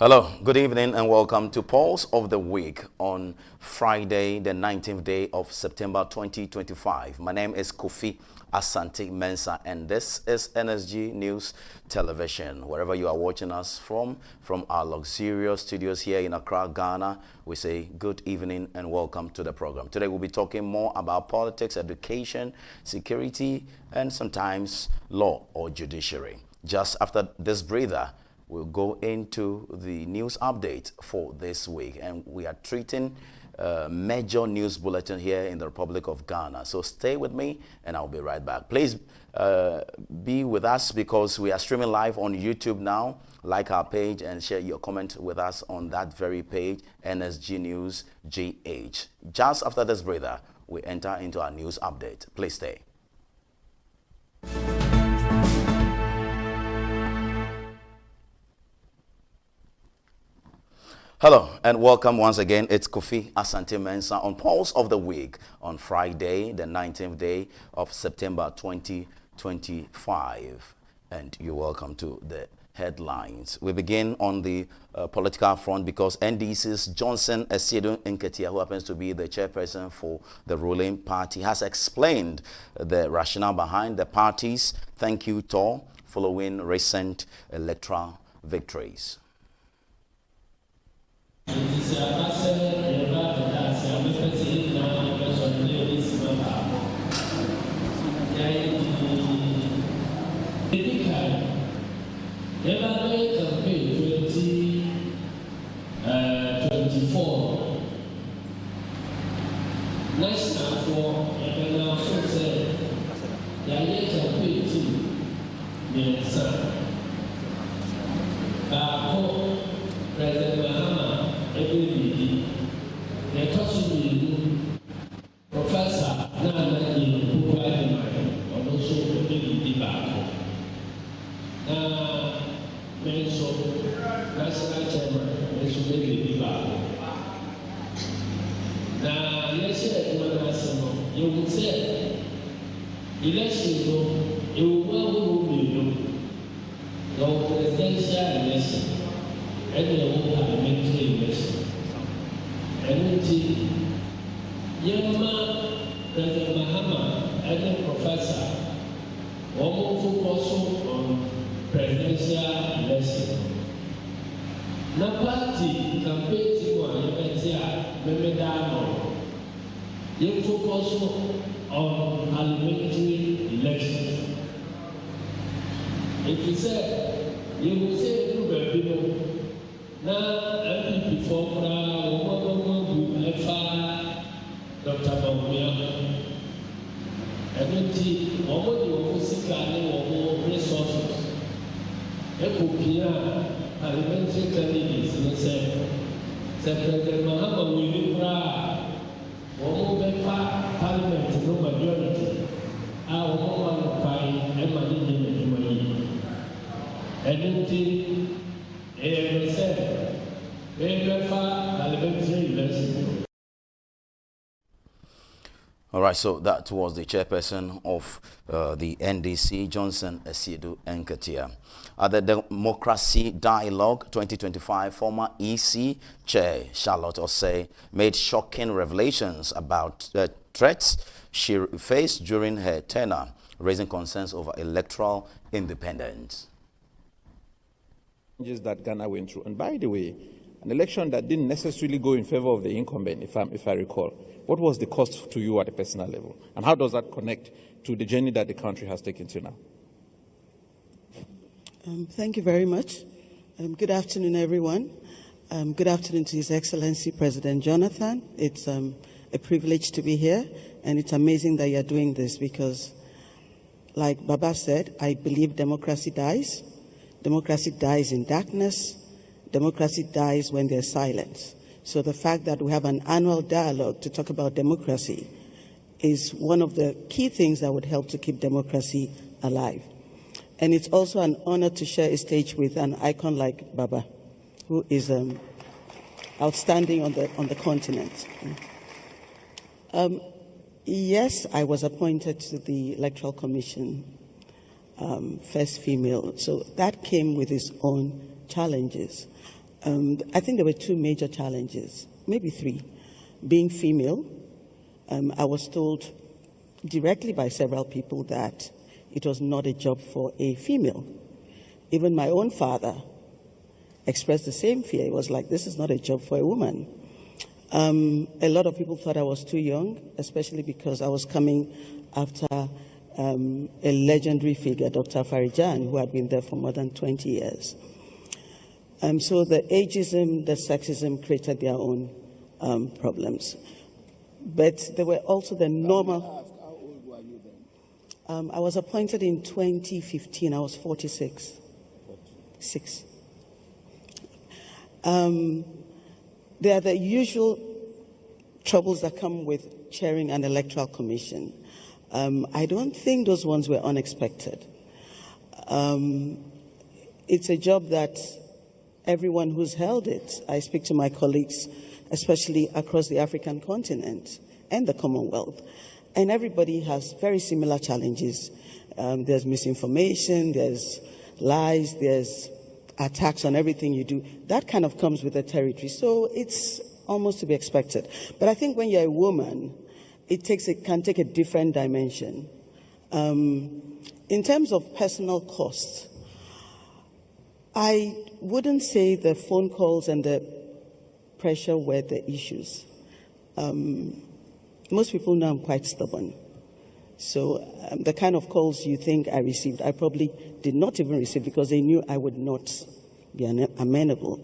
Hello, good evening and welcome to Pulse of the Week on Friday, the 19th day of September 2025. My name is Kofi Asante Mensah and this is NSG News Television. Wherever you are watching us from our luxurious studios here in Accra, Ghana, we say good evening and welcome to the program. Today we'll be talking more about politics, education, security, and sometimes law or judiciary. Just after this breather, we'll go into the news update for this week, and we are treating major news bulletin here in the Republic of Ghana. So stay with me and I'll be right back. Please be with us because we are streaming live on YouTube now. Like our page and share your comment with us on that very page, NSG News GH. Just after this breather, we enter into our news update. Please stay. Hello and welcome once again. It's Kofi Asante Mensah on Pulse of the Week on Friday, the 19th day of September 2025. And you're welcome to the headlines. We begin on the political front because NDC's Johnson Asiedu Nketia, who happens to be the chairperson for the ruling party, has explained the rationale behind the party's thank you tour following recent electoral victories. All right, so that was the chairperson of the NDC, Johnson Asiedu Nketia. At the Democracy Dialogue 2025, former EC Chair Charlotte Osei made shocking revelations about threats she faced during her tenure, raising concerns over electoral independence. That Ghana went through, and by the way, an election that didn't necessarily go in favor of the incumbent, if I recall. What was the cost to you at a personal level? And how does that connect to the journey that the country has taken to now? Thank you very much. Good afternoon, everyone. Good afternoon to His Excellency President Jonathan. It's a privilege to be here, and it's amazing that you're doing this because, like Baba said, I believe democracy dies. Democracy dies in darkness. Democracy dies when there's silence. So the fact that we have an annual dialogue to talk about democracy is one of the key things that would help to keep democracy alive. And it's also an honor to share a stage with an icon like Baba, who is outstanding on the continent. Yes, I was appointed to the Electoral Commission, first female. So that came with its own challenges. I think there were two major challenges, maybe three. Being female, I was told directly by several people that it was not a job for a female. Even my own father expressed the same fear. It was like, this is not a job for a woman. A lot of people thought I was too young, especially because I was coming after a legendary figure, Dr. Farijan, who had been there for more than 20 years. So the ageism, the sexism created their own problems. But there were also the normal... How old were you then? I was appointed in 2015. I was 46. 6. There are the usual troubles that come with chairing an electoral commission. I don't think those ones were unexpected. It's a job that everyone who's held it, I speak to my colleagues, especially across the African continent and the Commonwealth, and everybody has very similar challenges. There's misinformation, there's lies, there's attacks on everything you do. That kind of comes with the territory, so it's almost to be expected. But I think when you're a woman, it can take a different dimension. In terms of personal costs, I wouldn't say the phone calls and the pressure were the issues. Most people know I'm quite stubborn. So the kind of calls you think I received, I probably did not even receive because they knew I would not be amenable.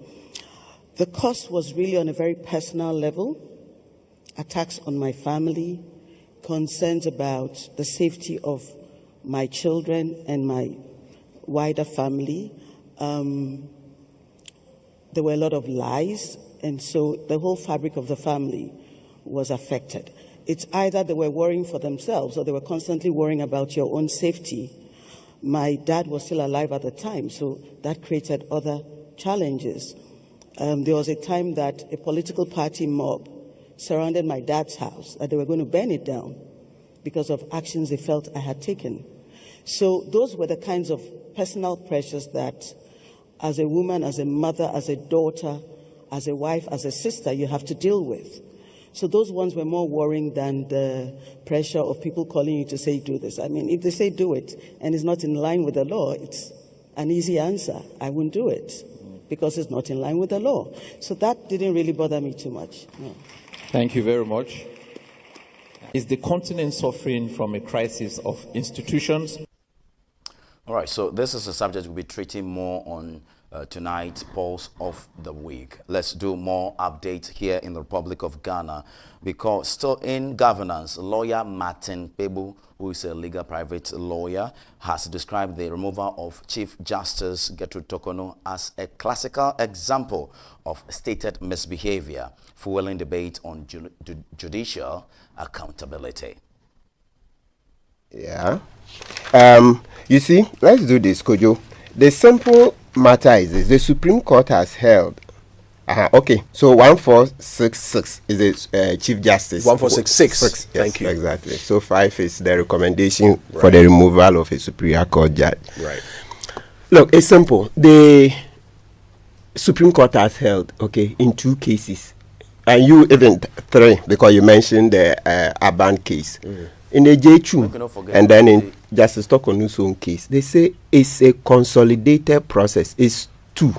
The cost was really on a very personal level. Attacks on my family, concerns about the safety of my children and my wider family. There were a lot of lies, and so the whole fabric of the family was affected. It's either they were worrying for themselves or they were constantly worrying about your own safety. My dad was still alive at the time, so that created other challenges. There was a time that a political party mob surrounded my dad's house, that they were going to burn it down because of actions they felt I had taken. So those were the kinds of personal pressures that as a woman, as a mother, as a daughter, as a wife, as a sister, you have to deal with. So those ones were more worrying than the pressure of people calling you to say, do this. I mean, if they say do it and it's not in line with the law, it's an easy answer. I wouldn't do it because it's not in line with the law. So that didn't really bother me too much. No. Thank you very much. Is the continent suffering from a crisis of institutions? All right, so this is a subject we'll be treating more on tonight's Pulse of the Week. Let's do more updates here in the Republic of Ghana, because still in governance, lawyer Martin Pebu, who is a legal private lawyer, has described the removal of Chief Justice Gertrude Tokono as a classical example of stated misbehavior, fueling debate on judicial accountability. Yeah. You see, let's do this, Kojo. The simple matter is this: the Supreme Court has held. Okay, so 1466 is the Chief Justice. 1466. Yes, Thank you. Exactly. So 5 is the recommendation for the removal of a Superior Court judge. Right. Look, it's simple. The Supreme Court has held, okay, in 2 cases, and you even 3 because you mentioned the Irbad case. In the J2 and then in Justice Tokonu's own case, they say it's a consolidated process. It's 2.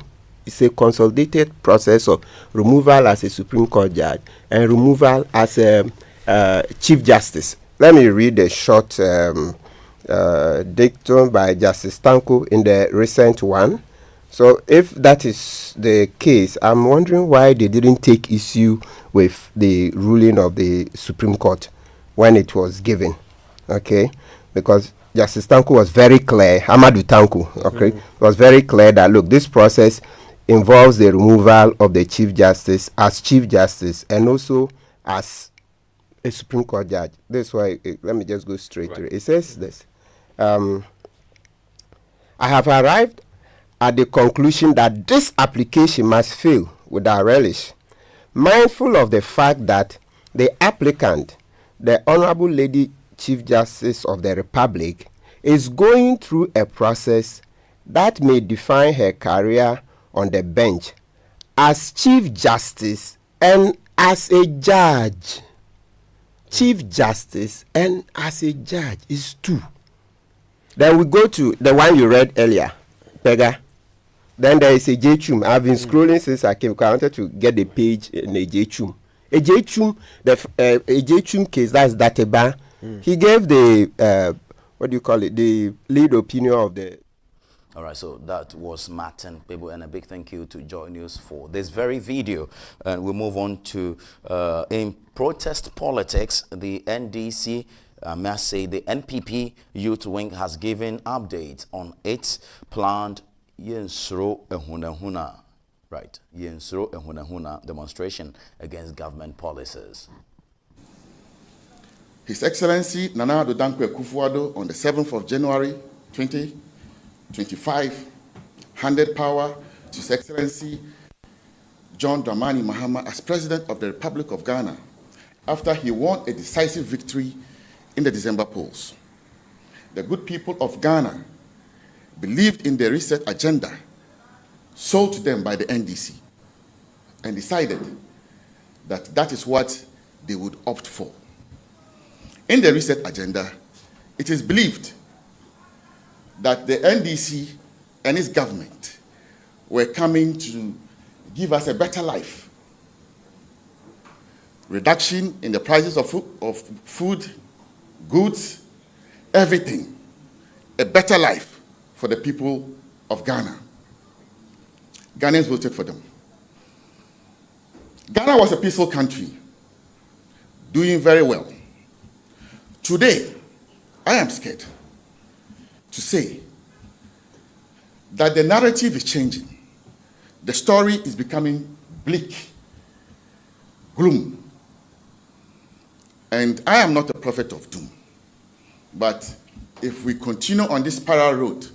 It's a consolidated process of removal as a Supreme Court judge and removal as a Chief Justice. Let me read a short dictum by Justice Dankwah in the recent one. So if that is the case, I'm wondering why they didn't take issue with the ruling of the Supreme Court when it was given, okay? Because Justice Dankwah was very clear, Amadou Dankwah, okay, was very clear that, look, this process involves the removal of the Chief Justice as Chief Justice and also as a Supreme Court judge. That's why, let me just go straight to it. It says this: I have arrived at the conclusion that this application must fail without relish, mindful of the fact that the applicant, the Honorable Lady Chief Justice of the Republic, is going through a process that may define her career on the bench as Chief Justice and as a judge. Chief Justice and as a judge is 2. Then we go to the one you read earlier, Pega. Then there is a J-Chum. I've been scrolling since I came because I wanted to get the page in a J-Chum. A J-Chum, a J-Chum case, that's Dateba. He gave the, what do you call it, the lead opinion of the... All right, so that was Martin Pebo, and a big thank you to Joy News for this very video. And we move on to, in protest politics, the NDC, I must say the NPP Youth Wing has given updates on its planned Yensro Ehunahuna, right, Yensro Ehunahuna demonstration against government policies. His Excellency Nana Addo Dankwa Akufo-Addo on the 7th of January 2025 handed power to His Excellency John Dramani Mahama as President of the Republic of Ghana after he won a decisive victory in the December polls. The good people of Ghana believed in the reset agenda sold to them by the NDC and decided that that is what they would opt for. In the reset agenda, it is believed that the NDC and its government were coming to give us a better life. Reduction in the prices of food, goods, everything. A better life for the people of Ghana. Ghanaians voted for them. Ghana was a peaceful country, doing very well. Today, I am scared to say that the narrative is changing. The story is becoming bleak, gloom. And I am not a prophet of doom. But if we continue on this parallel road,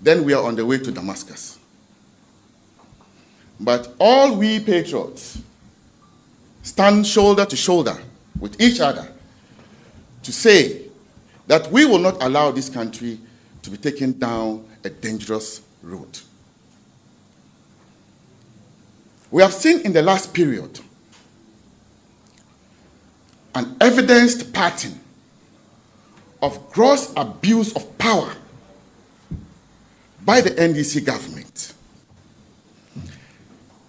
then we are on the way to Damascus. But all we patriots stand shoulder to shoulder with each other to say that we will not allow this country to be taken down a dangerous road. We have seen in the last period an evidenced pattern of gross abuse of power by the NDC government.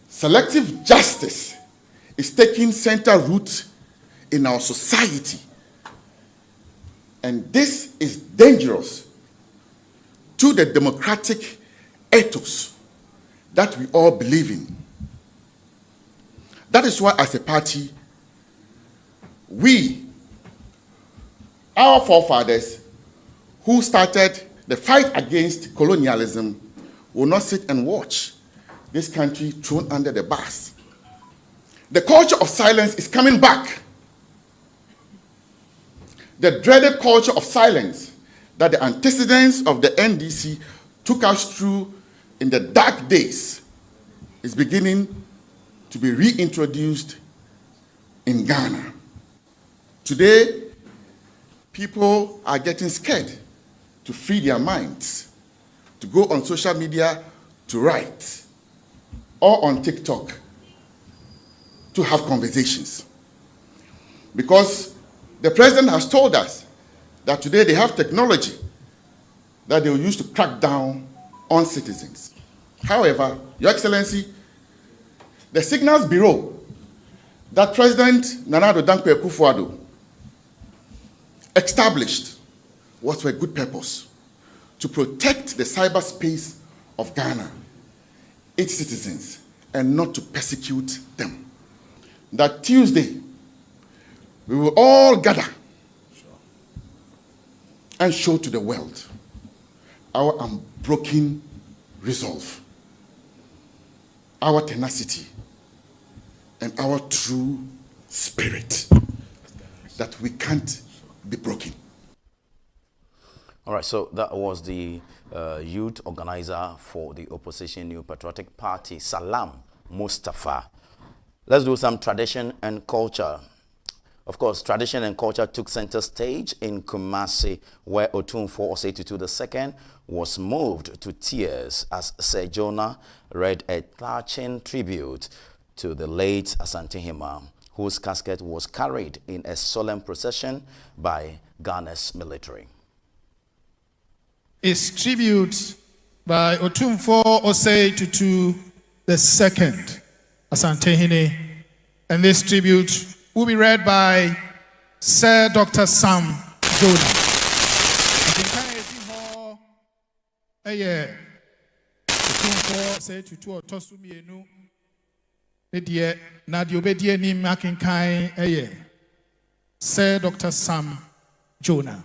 Selective justice is taking center root in our society. And this is dangerous to the democratic ethos that we all believe in. That is why, as a party, our forefathers who started the fight against colonialism will not sit and watch this country thrown under the bus. The culture of silence is coming back. The dreaded culture of silence that the antecedents of the NDC took us through in the dark days is beginning to be reintroduced in Ghana. Today, people are getting scared to free their minds, to go on social media to write, or on TikTok to have conversations. Because the president has told us that today they have technology that they will use to crack down on citizens. However, Your Excellency, the Signals Bureau that President Nana Addo Dankwa Akufo-Addo established was for a good purpose, to protect the cyberspace of Ghana, its citizens, and not to persecute them. That Tuesday, we will all gather and show to the world our unbroken resolve, our tenacity, and our true spirit that we can't be broken. All right, so that was the youth organizer for the opposition New Patriotic Party, Salam Mustafa. Let's do some tradition and culture. Of course, tradition and culture took center stage in Kumasi, where Otumfuo Osei-Tutu II was moved to tears as Sir Jonah read a touching tribute to the late Asante Hima, whose casket was carried in a solemn procession by Ghana's military. Is tribute by Otumfuo Osei-Tutu II, Asante Hene, and this tribute will be read by Sir Dr. Sam Jonah. Otumfuo Osei-Tutu Otosumienu, Edie Nadio Bedie ni Makinkai Sir Dr. Sam Jonah.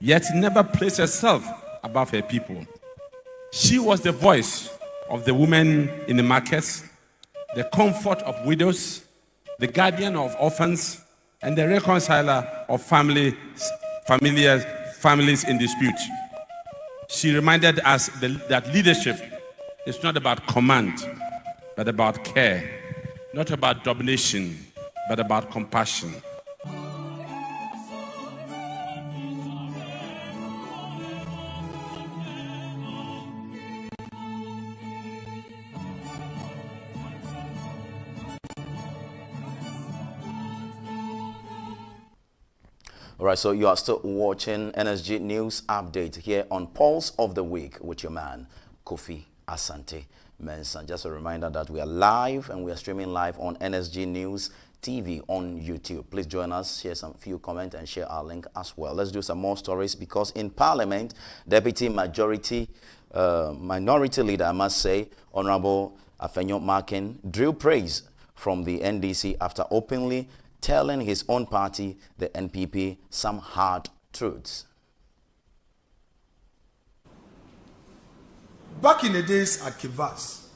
Yet never placed herself above her people. She was the voice of the women in the markets, the comfort of widows, the guardian of orphans, and the reconciler of families in dispute. She reminded us that leadership is not about command, but about care, not about domination, but about compassion. All right, so you are still watching NSG News Update here on Pulse of the Week with your man, Kofi Asante Mensah. Just a reminder that we are live and we are streaming live on NSG News TV on YouTube. Please join us, share some few comments and share our link as well. Let's do some more stories because in Parliament, Minority Leader, I must say, Honorable Afenyo Markin, drew praise from the NDC after openly telling his own party, the NPP, some hard truths. Back in the days at Kivas,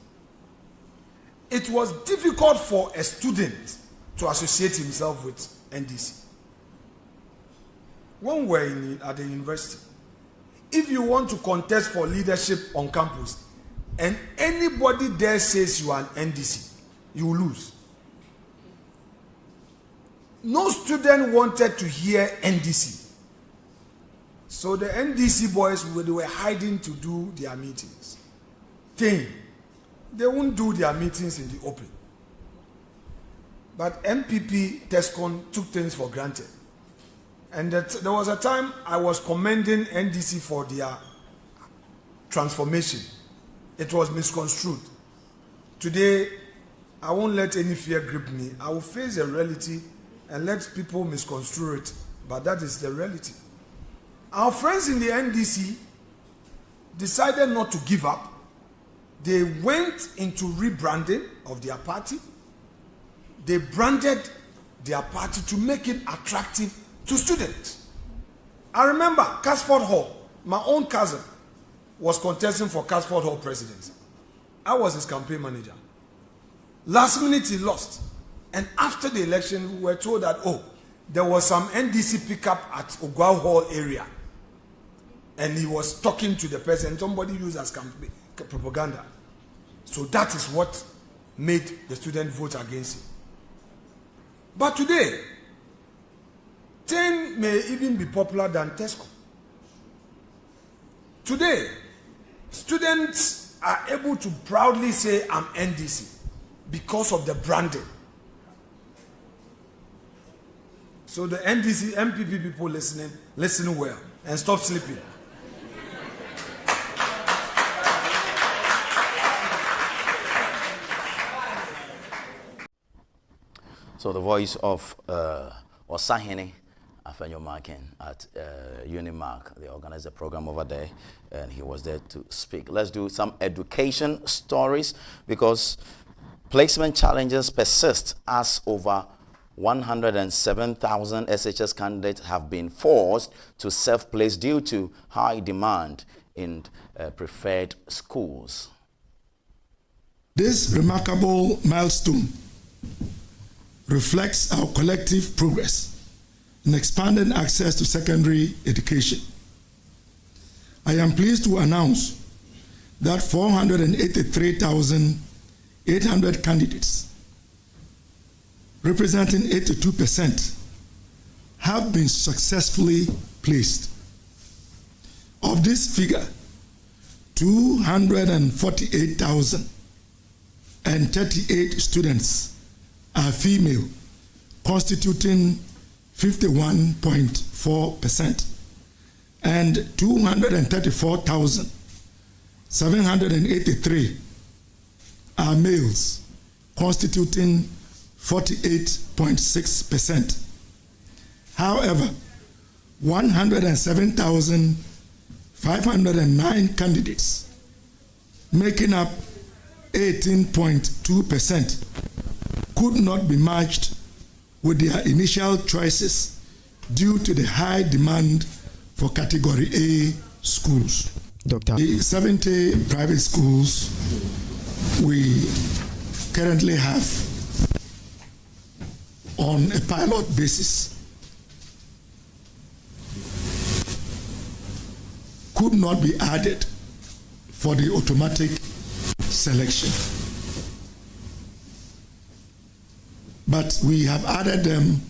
it was difficult for a student to associate himself with NDC. When we were at the university, if you want to contest for leadership on campus, and anybody there says you are an NDC, you will lose. No student wanted to hear NDC. So the NDC boys, they were hiding to do their meetings. They won't do their meetings in the open. But MPP TESCON took things for granted. And there was a time I was commending NDC for their transformation. It was misconstrued. Today, I won't let any fear grip me. I will face the reality and let people misconstrue it, but that is the reality. Our friends in the NDC decided not to give up. They went into rebranding of their party. They branded their party to make it attractive to students. I remember Casford Hall, my own cousin, was contesting for Casford Hall presidency. I was his campaign manager. Last minute he lost. And after the election, we were told that, there was some NDC pickup at Ogwa Hall area. And he was talking to the president. Somebody used as campaign propaganda. So that is what made the student vote against him. But today, 10 may even be popular than TESCO. Today, students are able to proudly say, I'm NDC, because of the branding. So the NDC, MPP people listening, listen well and stop sleeping. So the voice of Osahene Afenyo Markin at Unimark, they organized a program over there and he was there to speak. Let's do some education stories because placement challenges persist as over 107,000 SHS candidates have been forced to self-place due to high demand in preferred schools. This remarkable milestone reflects our collective progress in expanding access to secondary education I am pleased to announce that 483,800 candidates, representing 82%, have been successfully placed. Of this figure, 248,038 students are female, constituting 51.4%, and 234,783 are males, constituting 48.6%. However, 107,509 candidates, making up 18.2%, could not be matched with their initial choices due to the high demand for Category A schools. Doctor. The 70 private schools we currently have on a pilot basis could not be added for the automatic selection. But we have added them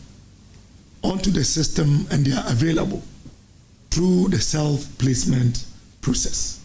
onto the system and they are available through the self-placement process.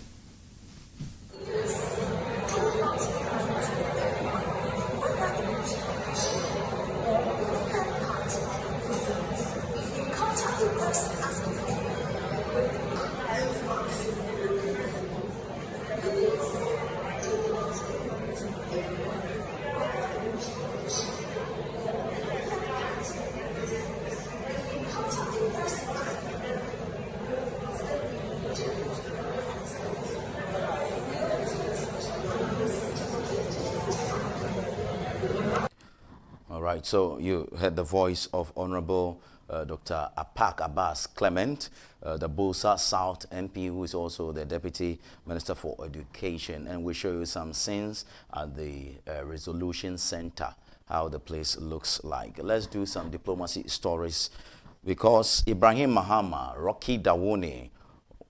Right, so you heard the voice of Honorable Dr. Apak Abbas Clement, the Mussah South MP, who is also the Deputy Minister for Education. And we show you some scenes at the Resolution Center, how the place looks like. Let's do some diplomacy stories, because Ibrahim Mahama, Rocky Dawone,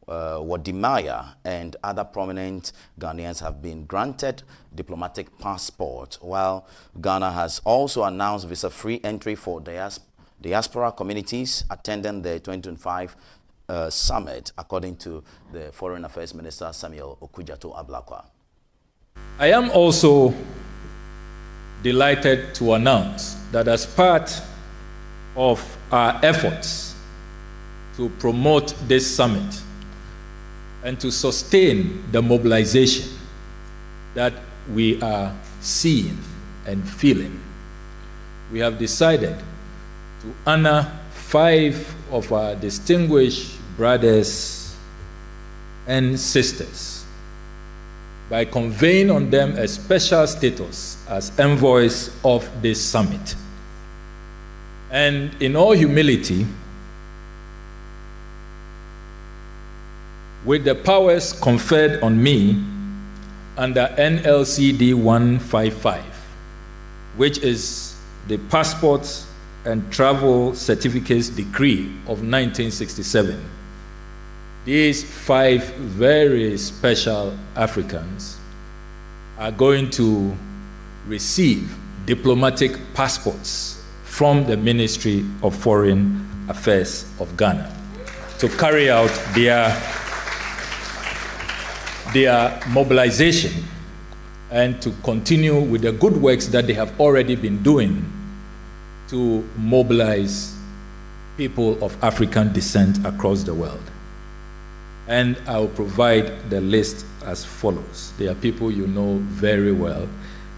Wadimaya and other prominent Ghanaians have been granted diplomatic passport, while Ghana has also announced visa-free entry for diaspora communities attending the 2025 summit, according to the Foreign Affairs Minister Samuel Okudzeto-Ablakwa. I am also delighted to announce that as part of our efforts to promote this summit and to sustain the mobilization that we are seeing and feeling, we have decided to honor 5 of our distinguished brothers and sisters by conferring on them a special status as envoys of this summit. And in all humility, with the powers conferred on me under NLCD 155, which is the Passports and Travel Certificates Decree of 1967, these 5 very special Africans are going to receive diplomatic passports from the Ministry of Foreign Affairs of Ghana to carry out their mobilization and to continue with the good works that they have already been doing to mobilize people of African descent across the world. And I'll provide the list as follows. They are people you know very well,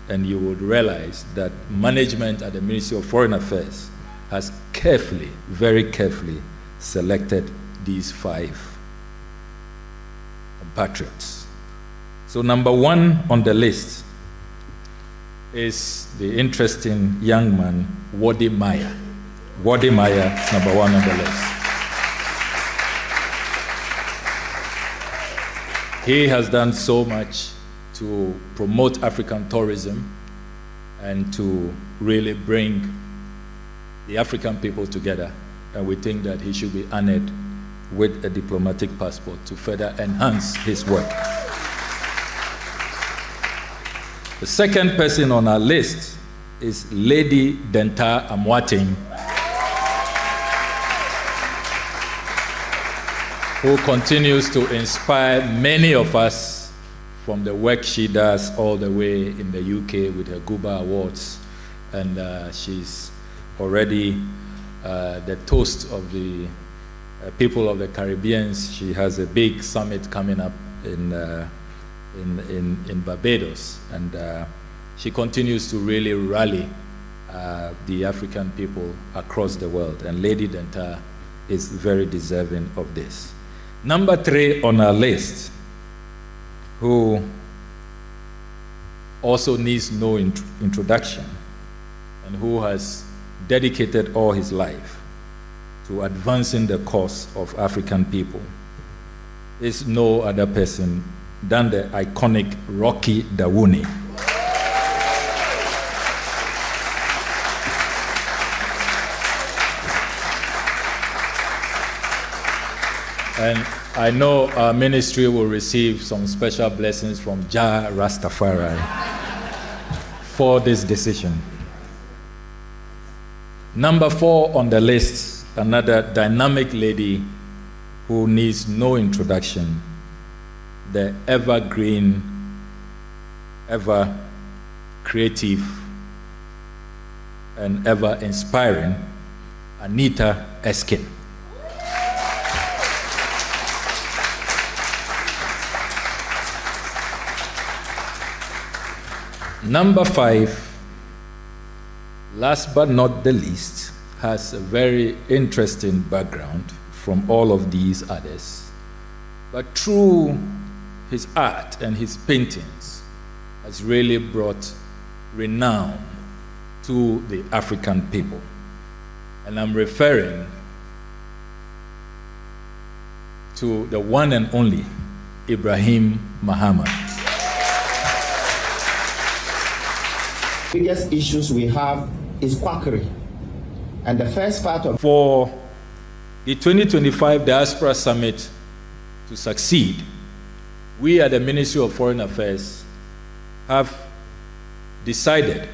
and you would realize that management at the Ministry of Foreign Affairs has carefully, very carefully selected these 5 compatriots. So number 1 on the list is the interesting young man, Wadimaya. Wadimaya is number 1 on the list. He has done so much to promote African tourism and to really bring the African people together, and we think that he should be honored with a diplomatic passport to further enhance his work. The second person on our list is Lady Denta Amwating, who continues to inspire many of us from the work she does all the way in the UK with her Guba Awards. And she's already the toast of the people of the Caribbean. She has a big summit coming up in Barbados. And she continues to really rally the African people across the world. And Lady Denta is very deserving of this. Number 3 on our list, who also needs no introduction and who has dedicated all his life to advancing the cause of African people, is no other person than the iconic Rocky Dawuni. And I know our ministry will receive some special blessings from Jah Rastafari for this decision. Number 4 on the list, another dynamic lady who needs no introduction, the evergreen, ever creative, and ever inspiring Anita Eskin. Number 5, last but not the least, has a very interesting background from all of these others. But through his art and his paintings has really brought renown to the African people. And I'm referring to the one and only Ibrahim Muhammad. Biggest issues we have is quackery. And the first part of... For the 2025 Diaspora Summit to succeed, we at the Ministry of Foreign Affairs have decided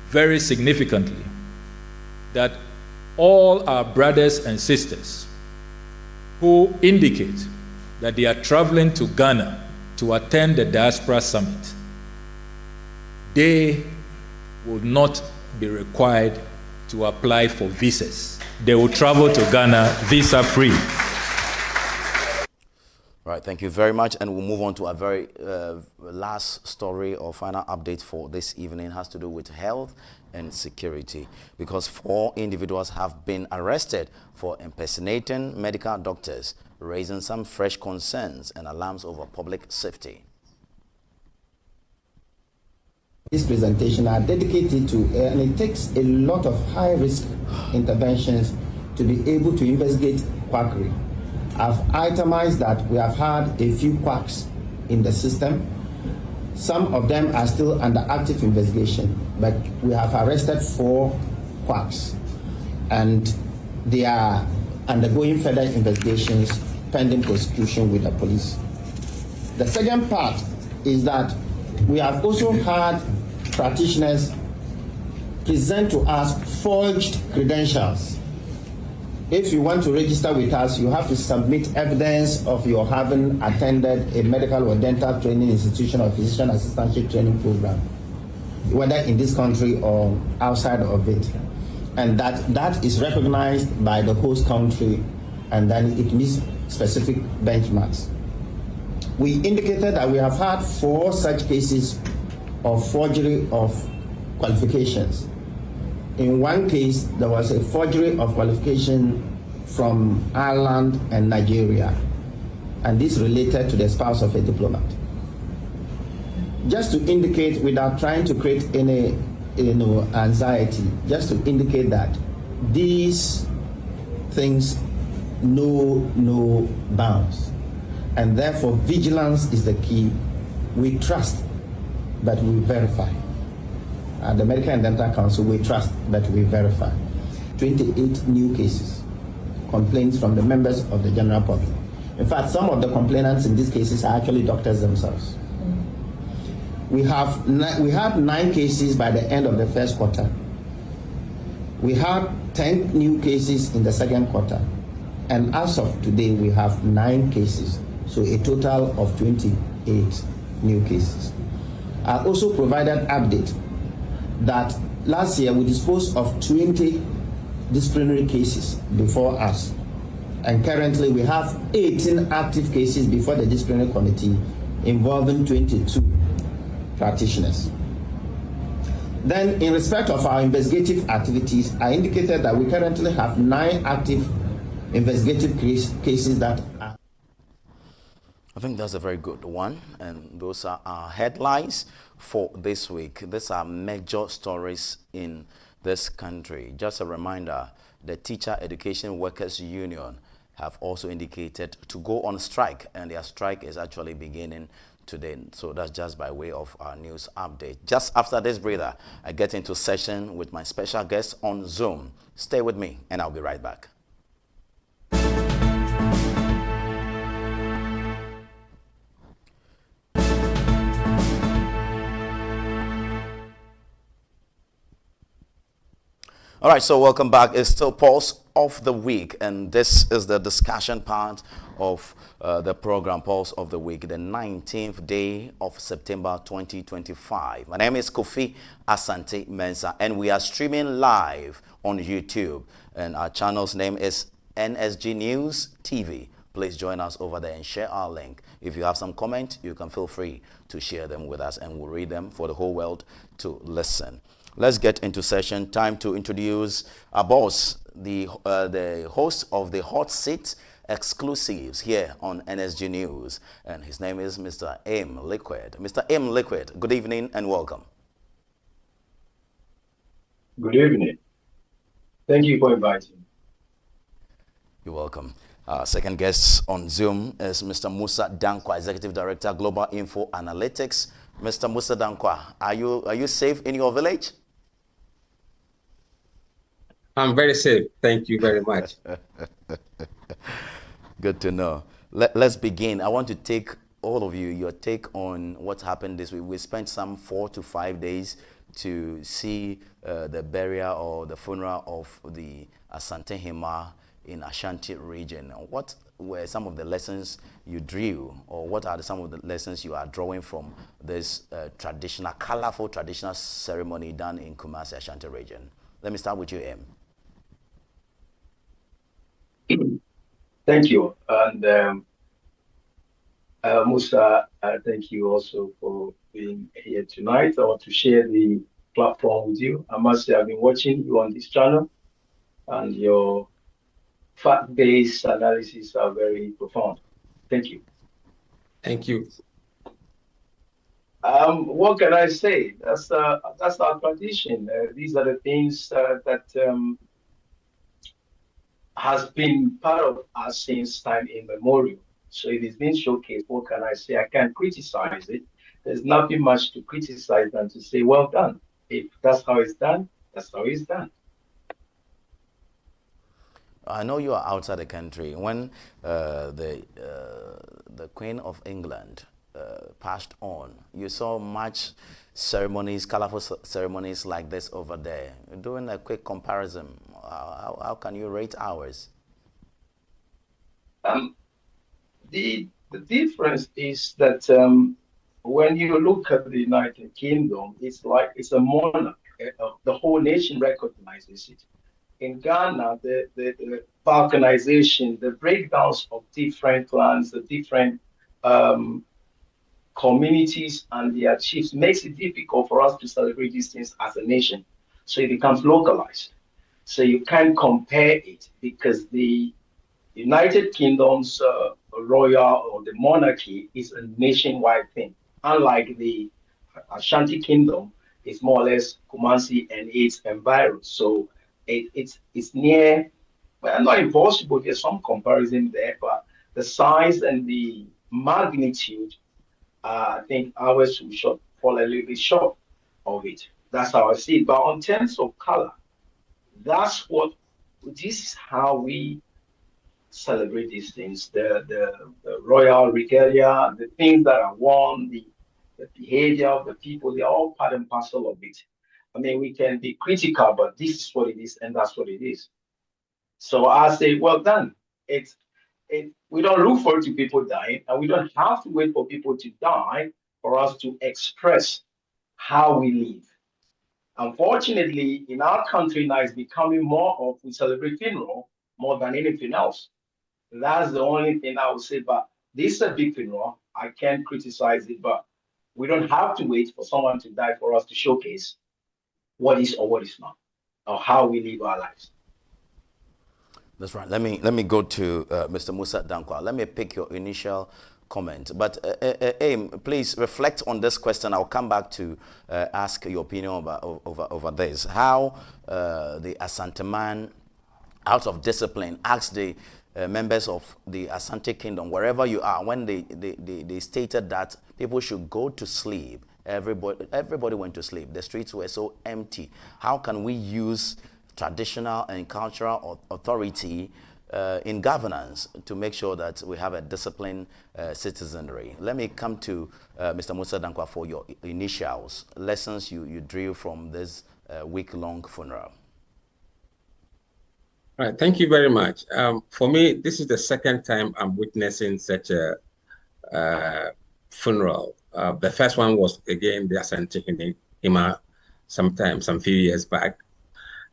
very significantly that all our brothers and sisters who indicate that they are traveling to Ghana to attend the Diaspora Summit, they will not be required to apply for visas. They will travel to Ghana visa-free. Right, thank you very much. And we'll move on to a very last story or final update for this evening. It has to do with health and security, because 4 individuals have been arrested for impersonating medical doctors, raising some fresh concerns and alarms over public safety. This presentation are dedicated to, and it takes a lot of high-risk interventions to be able to investigate quackery. I've itemized that we have had a few quacks in the system. Some of them are still under active investigation, but we have arrested 4 quacks, and they are undergoing further investigations pending prosecution with the police. The second part is that we have also had practitioners present to us forged credentials. If you want to register with us, you have to submit evidence of your having attended a medical or dental training institution or physician assistantship training program, whether in this country or outside of it. And that is recognized by the host country, and then it meets specific benchmarks. We indicated that we have had 4 such cases of forgery of qualifications. In one case, there was a forgery of qualification from Ireland and Nigeria, and this related to the spouse of a diplomat. Just to indicate, without trying to create any anxiety, just to indicate that these things know no bounds, and therefore vigilance is the key. We trust, but we verify. The Medical and Dental Council, we trust, but we verify. 28 new cases complaints from the members of the general public. In fact, some of the complainants in these cases are actually doctors themselves. We had 9 cases by the end of the first quarter. We had 10 new cases in the second quarter. And as of today, we have 9 cases. So a total of 28 new cases. I also provided update that last year we disposed of 20 disciplinary cases before us. And currently we have 18 active cases before the disciplinary committee involving 22 practitioners. Then in respect of our investigative activities, I indicated that we currently have 9 active investigative cases that are... I think that's a very good one, and those are our headlines for this week. These are major stories in this country. Just a reminder, the Teacher Education Workers Union have also indicated to go on strike, and their strike is actually beginning today. So that's just by way of our news update. Just after this breather, I get into session with my special guest on Zoom. Stay with me, and I'll be right back. All right, so welcome back. It's still Pulse of the Week, and this is the discussion part of the program, Pulse of the Week, the 19th day of September 2025. My name is Kofi Asante Mensah, and we are streaming live on YouTube, and our channel's name is NSG News TV. Please join us over there and share our link. If you have some comment, you can feel free to share them with us, and we'll read them for the whole world to listen. Let's get into session. Time to introduce our boss, the host of the Hot Seat exclusives here on NSG News. And his name is Mr. Eamn Liquid. Mr. Eamn Liquid, good evening and welcome. Good evening. Thank you for inviting me. You're welcome. Our second guest on Zoom is Mr. Mussah Dankwah, Executive Director, Global Info Analytics. Mr. Mussah Dankwah, are you safe in your village? I'm very safe. Thank you very much. Good to know. Let's begin. I want to take all of you, your take on what happened this week. We spent some 4 to 5 days to see the burial or the funeral of the Asante Hima in Ashanti region. What were some of the lessons you drew, or what are some of the lessons you are drawing from this colorful traditional ceremony done in Kumasi, Ashanti region? Let me start with you, Eamn. Thank you. And Mussah, thank you also for being here tonight or to share the platform with you. I must say I've been watching you on this channel, and your fact-based analysis are very profound. Thank you. Thank you. What can I say? That's our tradition. These are the things that has been part of us since time immemorial. So it is being showcased. What can I say? I can't criticize it. There's nothing much to criticize than to say, well done. If that's how it's done, that's how it's done. I know you are outside the country. When the Queen of England passed on, you saw much ceremonies, colorful ceremonies like this over there. Doing a quick comparison, how can you rate ours? The difference is that when you look at the United Kingdom, it's like it's a monarch. The whole nation recognizes it. In Ghana, the balkanization, the breakdowns of different clans, the different communities and their chiefs makes it difficult for us to celebrate these things as a nation. So it becomes localized. So you can't compare it because the United Kingdom's royal or the monarchy is a nationwide thing. Unlike the Ashanti Kingdom, it's more or less Kumasi and its environs. So it's near, well, not impossible. There's some comparison there, but the size and the magnitude, I think ours will fall a little bit short of it. That's how I see it. But on terms of color, this is how we celebrate these things. The royal regalia, the things that are worn, the behavior of the people, they're all part and parcel of it. I mean, we can be critical, but this is what it is, and that's what it is. So I say, well done. We don't look forward to people dying, and we don't have to wait for people to die for us to express how we live. Unfortunately, in our country now, it's becoming more of we celebrate funeral more than anything else. That's the only thing I would say. But this is a big funeral. I can't criticize it, but we don't have to wait for someone to die for us to showcase what is or what is not, or how we live our lives. That's right. Let me go to Mr. Mussah Dankwah. Let me pick your initial comment. But Eamn, please reflect on this question. I'll come back to ask your opinion over this. How the Asante man, out of discipline, asked the members of the Asante Kingdom, wherever you are, when they stated that people should go to sleep. Everybody went to sleep. The streets were so empty. How can we use traditional and cultural authority in governance to make sure that we have a disciplined citizenry? Let me come to Mr. Mussah Dankwah for your initials, lessons you drew from this week-long funeral. All right, thank you very much. For me, this is the second time I'm witnessing such a funeral. The first one was, again, the Asante in Eamn some few years back.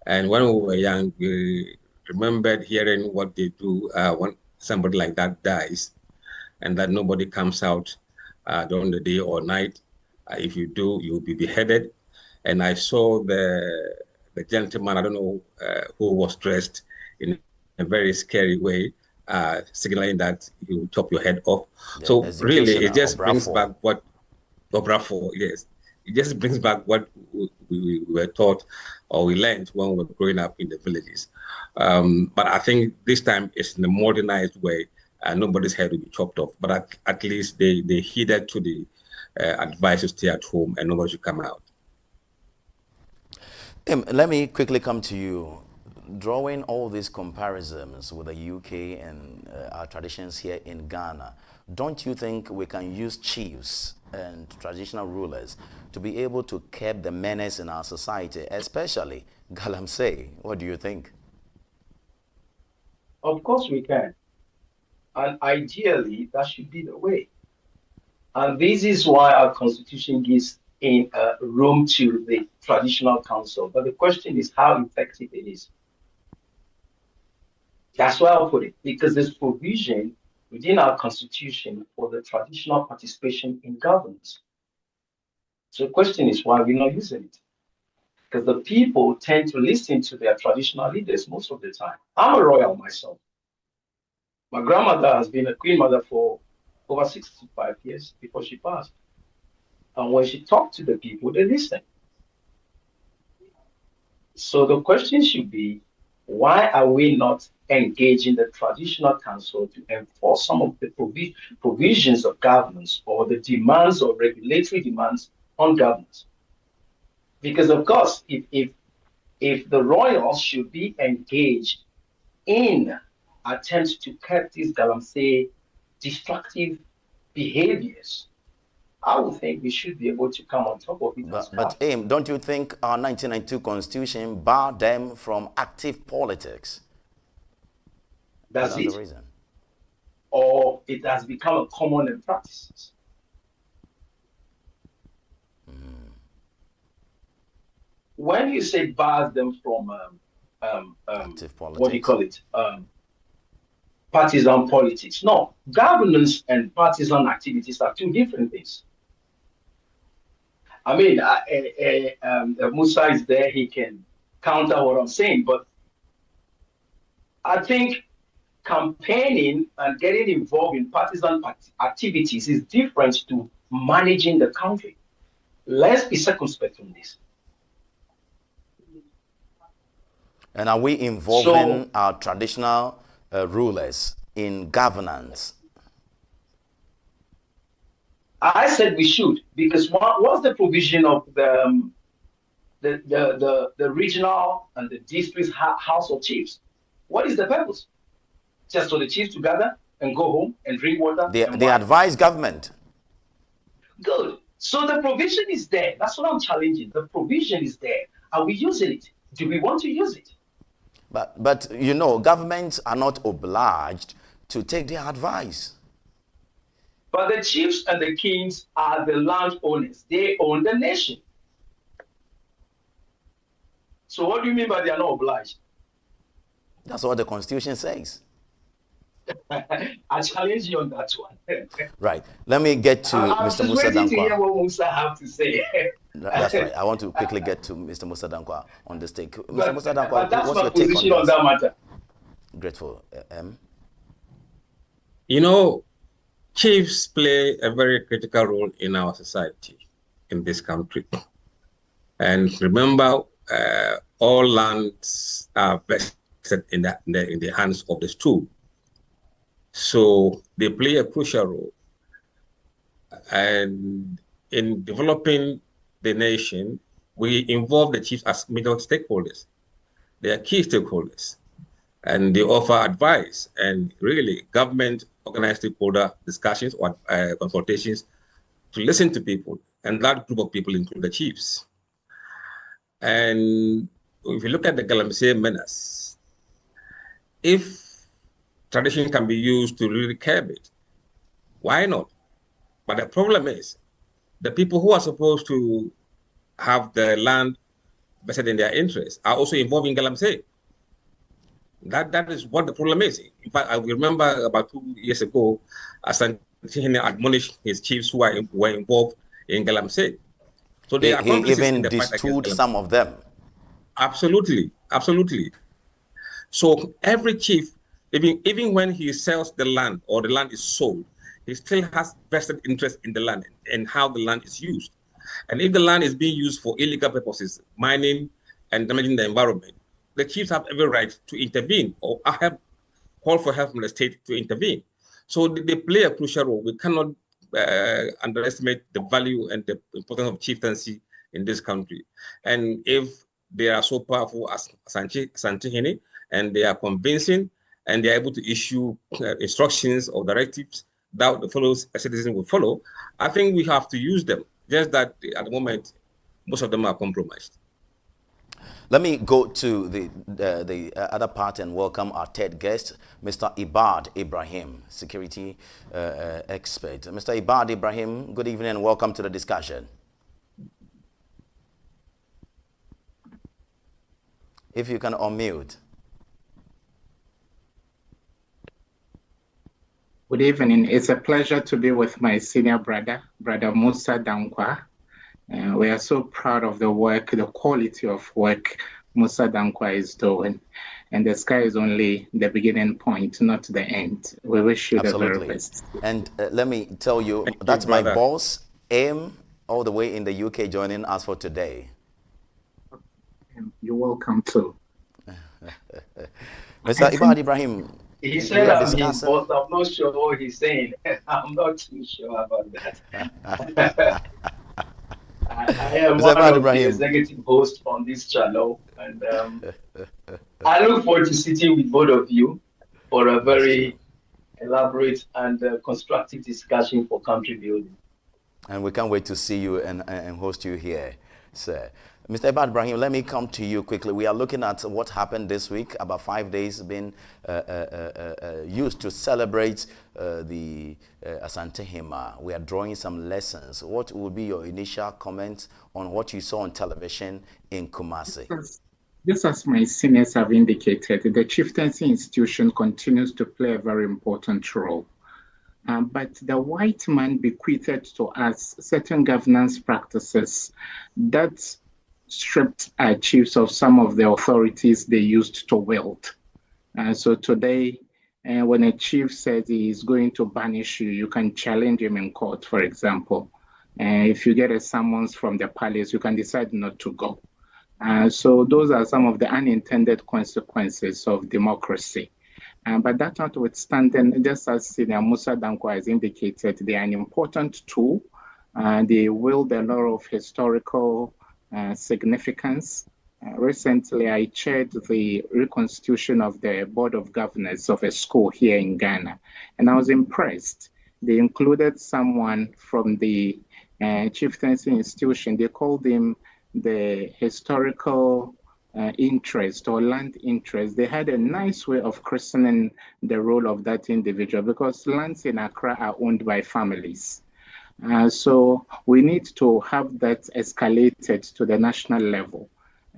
And when we were young, we remembered hearing what they do when somebody like that dies, and that nobody comes out during the day or night. If you do, you'll be beheaded. And I saw the gentleman, I don't know who was dressed in a very scary way, signaling that he will chop your head off. Yeah, so really, it just brings back what yes. It just brings back what we were taught or we learned when we were growing up in the villages. But I think this time it's in a modernized way. Nobody's head will be chopped off. But at least they heeded to the advice to stay at home and nobody should come out. Let me quickly come to you. Drawing all these comparisons with the UK and our traditions here in Ghana, don't you think we can use chiefs and traditional rulers to be able to curb the menace in our society, especially Galamsey? What do you think? Of course we can. And ideally, that should be the way. And this is why our constitution gives in room to the traditional council. But the question is how effective it is. That's why I'll put it, because there's provision within our constitution for the traditional participation in governance. So the question is why we're not using it. Because the people tend to listen to their traditional leaders most of the time. I'm a royal myself. My grandmother has been a queen mother for over 65 years before she passed. And when she talked to the people, they listened. So the question should be, why are we not engaging the traditional council to enforce some of the provisions of governance or the demands or regulatory demands on governance? Because of course, if the royals should be engaged in attempts to curb these Galamsey destructive behaviors, I would think we should be able to come on top of it. But Eamn, don't you think our 1992 constitution barred them from active politics? That's the it. Reason. Or it has become a common in practices. When you say bars them from active politics, what do you call it? Partisan politics. No, governance and partisan activities are two different things. I mean, Mussah is there, he can counter what I'm saying, but I think campaigning and getting involved in partisan activities is different to managing the country. Let's be circumspect on this. And are we involving our traditional rulers in governance? I said we should, because what's the provision of the regional and the district house of chiefs? What is the purpose? just for the chiefs to gather and go home and drink water? They advise government. Good. So the provision is there. That's what I'm challenging. The provision is there. Are we using it? Do we want to use it? But you know, governments are not obliged to take their advice. But the chiefs and the kings are the landowners. They own the nation. So what do you mean by they are not obliged? That's what the Constitution says. I challenge you on that one. Right. Let me get to Mr. Mussah Dankwah. I'm just waiting to hear what Mussah have to say. That's right. I want to quickly get to Mr. Mussah Dankwah on this take. Mr. Mussah Dankwah, but that's what's my your take position on that matter. Grateful. Eamn? You know, chiefs play a very critical role in our society, in this country. And remember, all lands are vested in the hands of the stew. So they play a crucial role. And in developing the nation, we involve the chiefs as major stakeholders. They are key stakeholders. And they offer advice, and really government organized stakeholder discussions or consultations to listen to people. And that group of people include the chiefs. And if you look at the Galamsey menace, if tradition can be used to really curb it, why not? But the problem is, the people who are supposed to have the land vested in their interests are also involved in Galamsey. That is what the problem is. In fact, I remember about 2 years ago, Asante admonished his chiefs who were involved in Galamsey. So they are even destood some of them. Absolutely, absolutely. So every chief, even when he sells the land or the land is sold, he still has vested interest in the land and how the land is used. And if the land is being used for illegal purposes, mining and damaging the environment, the chiefs have every right to intervene or call for help from the state to intervene. So they play a crucial role. We cannot underestimate the value and the importance of chieftaincy in this country. And if they are so powerful as Asante and they are convincing and they are able to issue instructions or directives that the fellow citizens will follow, I think we have to use them. Just that at the moment, most of them are compromised. Let me go to the other part and welcome our third guest, Mr. Irbad Ibrahim, security expert. Mr. Irbad Ibrahim, good evening and welcome to the discussion. If you can unmute. Good evening. It's a pleasure to be with my senior brother, Brother Mussah Dankwah. We are so proud of the work, the quality of work Mussah Dankwah is doing. And the sky is only the beginning point, not the end. We wish you the very best. And let me tell you, that's my boss, Eamn, all the way in the UK, joining us for today. You're welcome too. Mr. Irbad Ibrahim. He said I'm his boss. I'm not sure what he's saying. I'm not too sure about that. I am one of the executive hosts on this channel, and I look forward to sitting with both of you for a very elaborate and constructive discussion for country building. And we can't wait to see you and host you here, sir. Mr. Irbad Ibrahim, let me come to you quickly. We are looking at what happened this week, about 5 days being used to celebrate the Asante Hima. We are drawing some lessons. What would be your initial comments on what you saw on television in Kumasi? Just as my seniors have indicated, the chieftaincy institution continues to play a very important role. But the white man bequeathed to us certain governance practices that stripped our chiefs of some of the authorities they used to wield. So today, when a chief says he is going to banish you, you can challenge him in court, for example. If you get a summons from the palace, you can decide not to go. So those are some of the unintended consequences of democracy. But that notwithstanding, just as Senior Mussah Dankwah has indicated, they are an important tool. They wield a lot of historical significance. Recently, I chaired the reconstitution of the Board of Governors of a school here in Ghana, and I was impressed. They included someone from the chieftaincy institution. They called him the historical interest or land interest. They had a nice way of christening the role of that individual because lands in Accra are owned by families. So we need to have that escalated to the national level.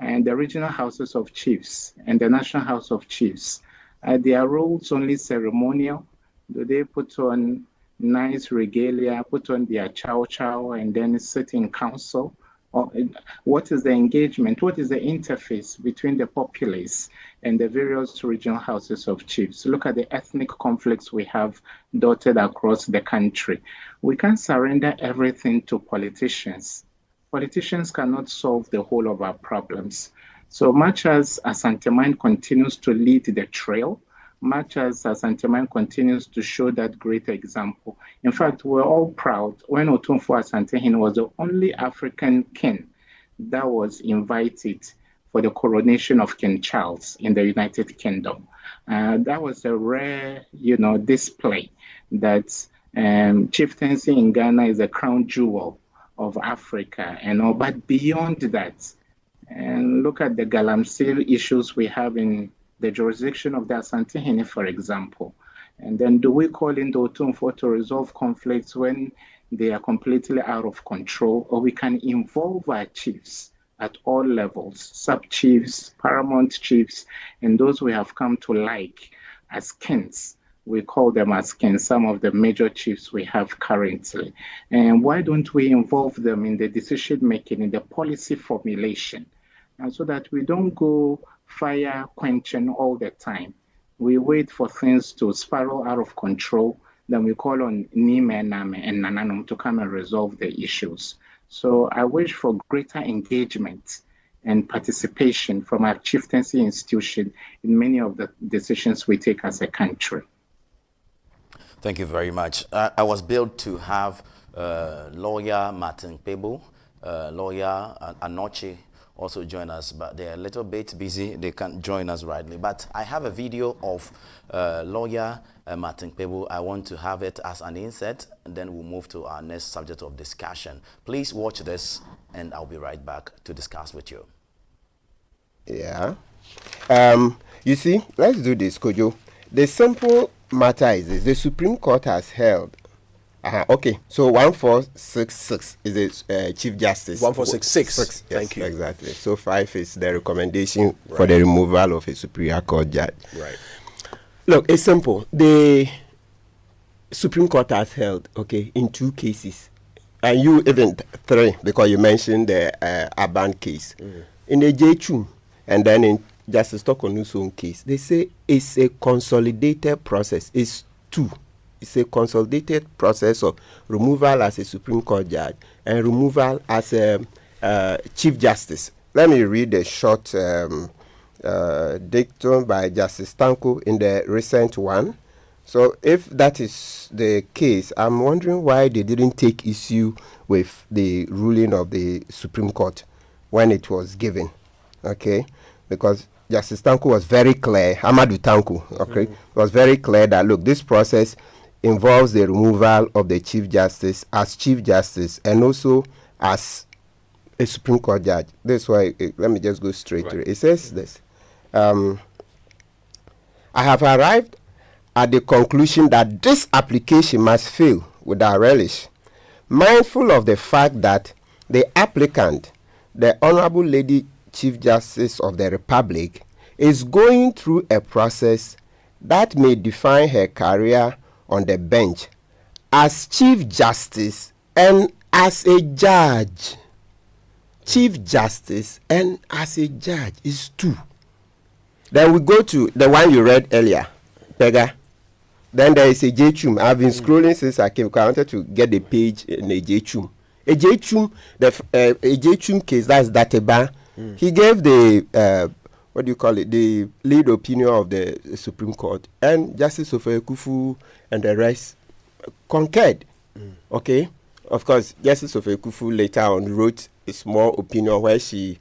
And the regional houses of chiefs and the national house of chiefs, their roles only ceremonial? Do they put on nice regalia, put on their chow chow, and then sit in council? Or what is the engagement? What is the interface between the populace and the various regional houses of chiefs? Look at the ethnic conflicts we have dotted across the country. We can't surrender everything to politicians. Politicians cannot solve the whole of our problems. So much as Asante continues to lead the trail, much as Asante continues to show that great example. In fact, we're all proud when Otumfuo Asante was the only African king that was invited for the coronation of King Charles in the United Kingdom. That was a rare, display that chieftaincy in Ghana is a crown jewel of Africa, but beyond that, and look at the Galamsey issues we have in the jurisdiction of the Asante, for example. And then do we call in the Otumfuo to resolve conflicts when they are completely out of control? Or we can involve our chiefs at all levels, sub-chiefs, paramount chiefs, and those we have come to like as kings. We call them as kings, some of the major chiefs we have currently. And why don't we involve them in the decision-making, in the policy formulation, and so that we don't go fire quenching all the time. We wait for things to spiral out of control, then we call on Eamn and Nananum to come and resolve the issues. So I wish for greater engagement and participation from our chieftaincy institution in many of the decisions we take as a country. Thank you very much. I was billed to have lawyer Martin Pebo, lawyer Anoche also join us, but they're a little bit busy. They can't join us rightly. But I have a video of lawyer Martin Pebo. I want to have it as an insert, and then we'll move to our next subject of discussion. Please watch this, and I'll be right back to discuss with you. Yeah. You see, let's do this, Kojo. The simple matter is this. The Supreme Court has held. Okay, so 1466 is a Chief Justice. 1466. Yes, thank you. Exactly. So 5 is the recommendation for the removal of a Superior Court judge. Right. Look, it's simple. The Supreme Court has held, okay, in 2 cases. And you even 3, because you mentioned the Irbad case. In the J2, and then in Justice Tokonu's own case, they say it's a consolidated process. It's 2. It's a consolidated process of removal as a Supreme Court judge and removal as a Chief Justice. Let me read a short dictum by Justice Dankwah in the recent one. So if that is the case, I'm wondering why they didn't take issue with the ruling of the Supreme Court when it was given. Okay? Because Justice Dankwah was very clear, Amadou Dankwah, okay, was very clear that, look, this process involves the removal of the Chief Justice as Chief Justice and also as a Supreme Court judge. That's why, let me just go straight to it. It says this. I have arrived at the conclusion that this application must fail without relish, mindful of the fact that the applicant, the Honorable Lady Chief Justice of the Republic, is going through a process that may define her career on the bench as Chief Justice and as a judge. Chief Justice and as a judge is 2. Then we go to the one you read earlier, Pega. Then there is a J-Chum. I've been scrolling since I came. I wanted to get the page in a J-Chum. A J-Chum, a J-Chum case, that's Dateba. He gave the what do you call it, the lead opinion of the Supreme Court, and Justice Ofekufu and the rest concurred. Okay, of course, Justice Ofekufu later on wrote a small opinion where she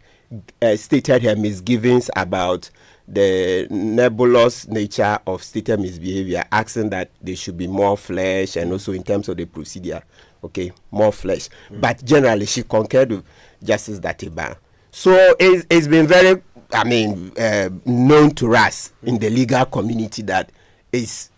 stated her misgivings about the nebulous nature of stated misbehavior, asking that there should be more flesh, and also in terms of the procedure, okay, more flesh. But generally, she concurred with Justice Datiba. So it's been very, known to us in the legal community that it's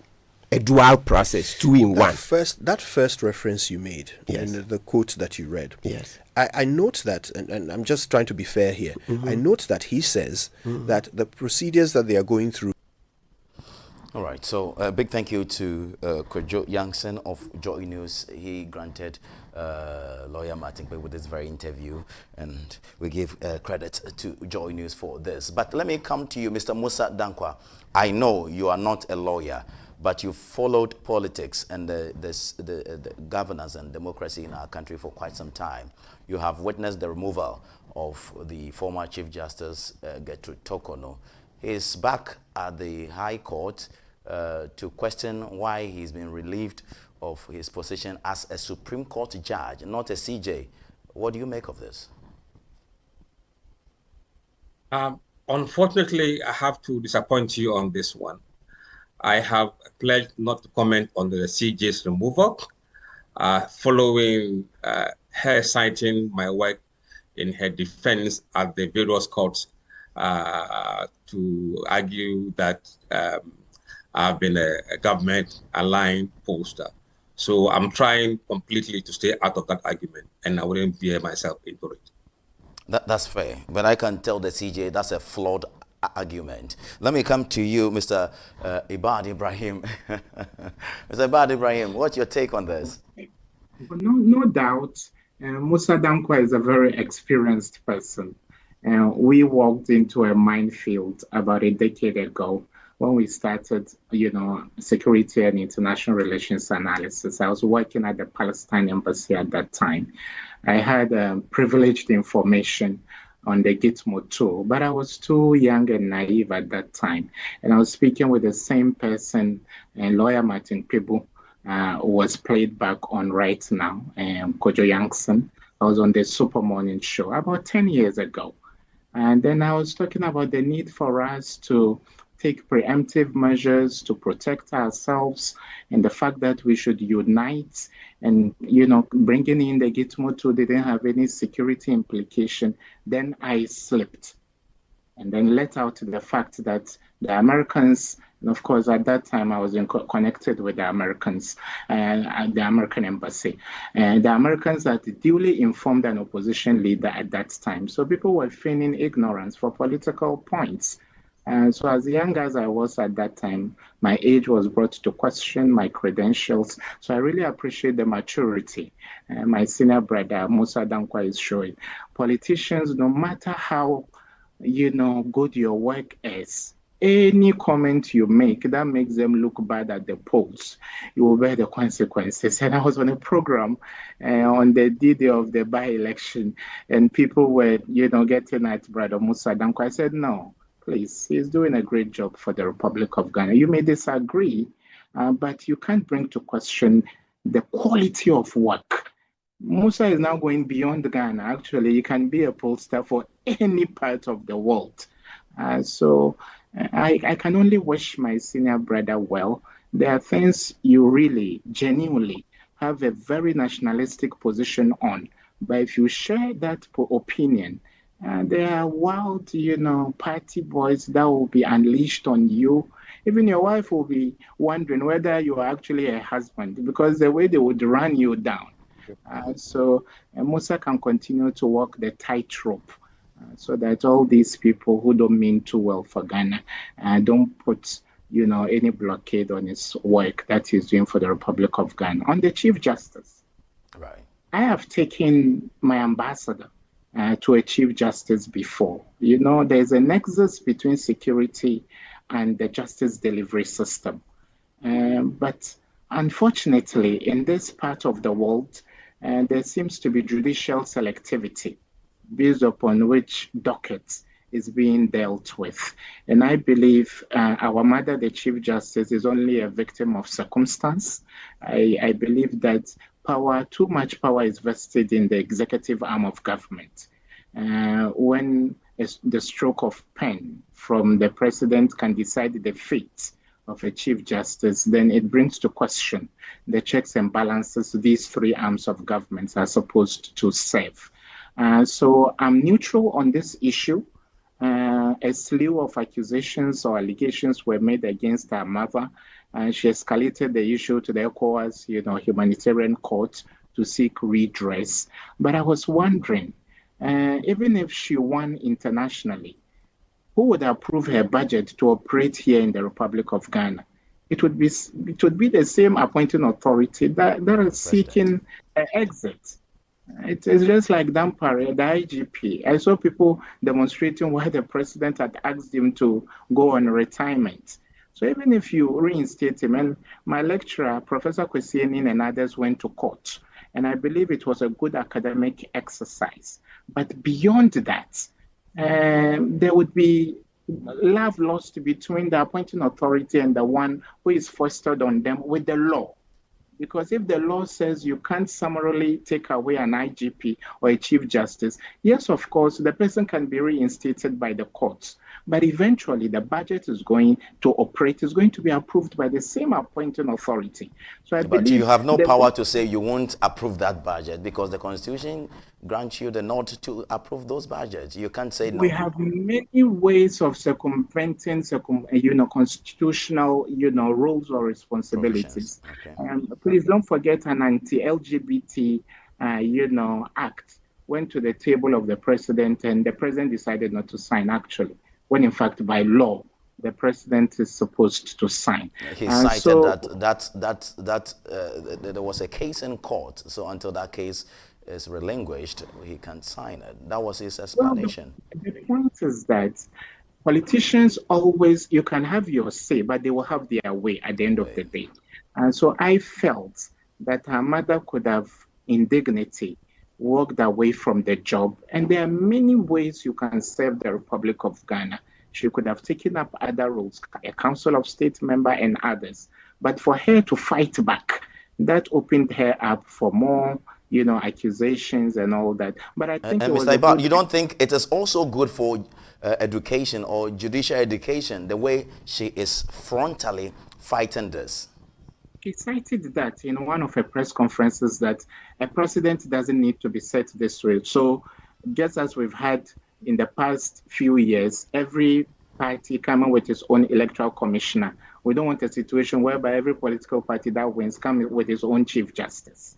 a dual process, 2 in 1. That first reference you made, yes, in the quote that you read, yes, I note that, and I'm just trying to be fair here, I note that he says that the procedures that they are going through. All right, so a big thank you to Kojo Youngson of Joy News. He granted lawyer Martin Kwe with this very interview, and we give credit to Joy News for this. But let me come to you, Mr. Mussah Dankwah. I know you are not a lawyer, but you followed politics and the governance and democracy in our country for quite some time. You have witnessed the removal of the former Chief Justice Gertrude Tokono. He is back at the High Court to question why he's been relieved of his position as a Supreme Court judge, not a CJ. What do you make of this? Unfortunately, I have to disappoint you on this one. I have pledged not to comment on the CJ's removal, following her citing my work in her defense at the various courts to argue that I've been a government-aligned pollster. So I'm trying completely to stay out of that argument, and I wouldn't veer myself into it. That's fair, but I can tell the CJ that's a flawed argument. Let me come to you, Mr. Irbad Ibrahim. Mr. Irbad Ibrahim, what's your take on this? No doubt, Mussah Dankwah is a very experienced person. We walked into a minefield about a decade ago when we started, security and international relations analysis. I was working at the Palestine Embassy at that time. I had privileged information on the Gitmo tool, but I was too young and naive at that time. And I was speaking with the same person, and lawyer Martin Pibu was played back on right now, Kojo Youngson. I was on the Super Morning Show about 10 years ago. And then I was talking about the need for us to take preemptive measures to protect ourselves, and the fact that we should unite, and bringing in the Gitmo tool didn't have any security implication. Then I slipped and then let out the fact that the Americans, and of course at that time I was connected with the Americans at the American embassy, and the Americans had duly informed an opposition leader at that time. So people were feigning ignorance for political points. And so as young as I was at that time, my age was brought to question, my credentials. So I really appreciate the maturity my senior brother, Mussah Dankwah, is showing. Politicians, no matter how, good your work is, any comment you make that makes them look bad at the polls, you will bear the consequences. And I was on a program on the day of the by-election, and people were, getting at Brother Mussah Dankwah. I said, no. Please, he's doing a great job for the Republic of Ghana. You may disagree, but you can't bring to question the quality of work. Mussah is now going beyond Ghana. Actually, you can be a pollster for any part of the world. So I can only wish my senior brother well. There are things you really, genuinely have a very nationalistic position on. But if you share that opinion, there are wild, party boys that will be unleashed on you. Even your wife will be wondering whether you are actually a husband, because the way they would run you down. So Mussah can continue to walk the tightrope so that all these people who don't mean too well for Ghana don't put, any blockade on his work that he's doing for the Republic of Ghana. On the Chief Justice, right? I have taken my ambassador to a Chief Justice before. There's a nexus between security and the justice delivery system. But unfortunately, in this part of the world, there seems to be judicial selectivity based upon which docket is being dealt with. And I believe our mother, the Chief Justice, is only a victim of circumstance. I believe that too much power is vested in the executive arm of government. When the stroke of pen from the president can decide the fate of a chief justice, then it brings to question the checks and balances these three arms of government are supposed to serve. So I'm neutral on this issue. A slew of accusations or allegations were made against her mother, and she escalated the issue to the ECOWAS, humanitarian court to seek redress. But I was wondering, even if she won internationally, who would approve her budget to operate here in the Republic of Ghana? It would be the same appointing authority that is seeking an exit. It is just like Dampare, the IGP. I saw people demonstrating why the president had asked him to go on retirement. So even if you reinstate him, and my lecturer, Professor Kwesienin, and others went to court, and I believe it was a good academic exercise. But beyond that, there would be love lost between the appointing authority and the one who is foisted on them with the law. Because if the law says you can't summarily take away an IGP or a chief justice, yes, of course, the person can be reinstated by the courts. But eventually, the budget is going to operate, is going to be approved by the same appointing authority. So I but believe you have no power to say you won't approve that budget because the Constitution grants you the nod to approve those budgets. You can't say no. We have many ways of circumventing, constitutional, roles or responsibilities. Okay. Please don't forget an anti-LGBT, act went to the table of the president, and the president decided not to sign. Actually, when in fact by law the president is supposed to sign. He cited that there was a case in court, so until that case is relinquished, he can't sign it. That was his explanation. Well, the point is that politicians always, you can have your say, but they will have their way at the end of the day. And so I felt that her mother could have, in dignity, walked away from the job. And there are many ways you can serve the Republic of Ghana. She could have taken up other roles, a Council of State member and others. But for her to fight back, that opened her up for more, accusations and all that. But I think Mr. Irbad, you don't think it is also good for education or judicial education, the way she is frontally fighting this? She cited that in one of her press conferences that a president doesn't need to be set this way. So just as we've had in the past few years, every party coming with its own electoral commissioner. We don't want a situation whereby every political party that wins comes with its own chief justice.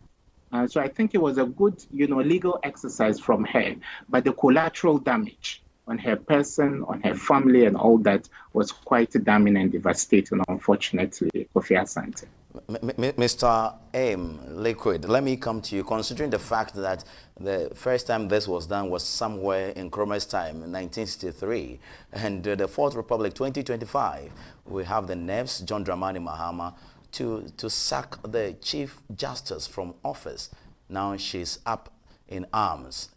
So I think it was a good, legal exercise from her, but the collateral damage on her person, on her family, and all that was quite damning and devastating, unfortunately, Kofi Asante. Mr. Eamn, Liquid, let me come to you. Considering the fact that the first time this was done was somewhere in Cromer's time, in 1963, and the Fourth Republic, 2025, we have the nerves, John Dramani Mahama, to sack the Chief Justice from office. Now she's up in arms.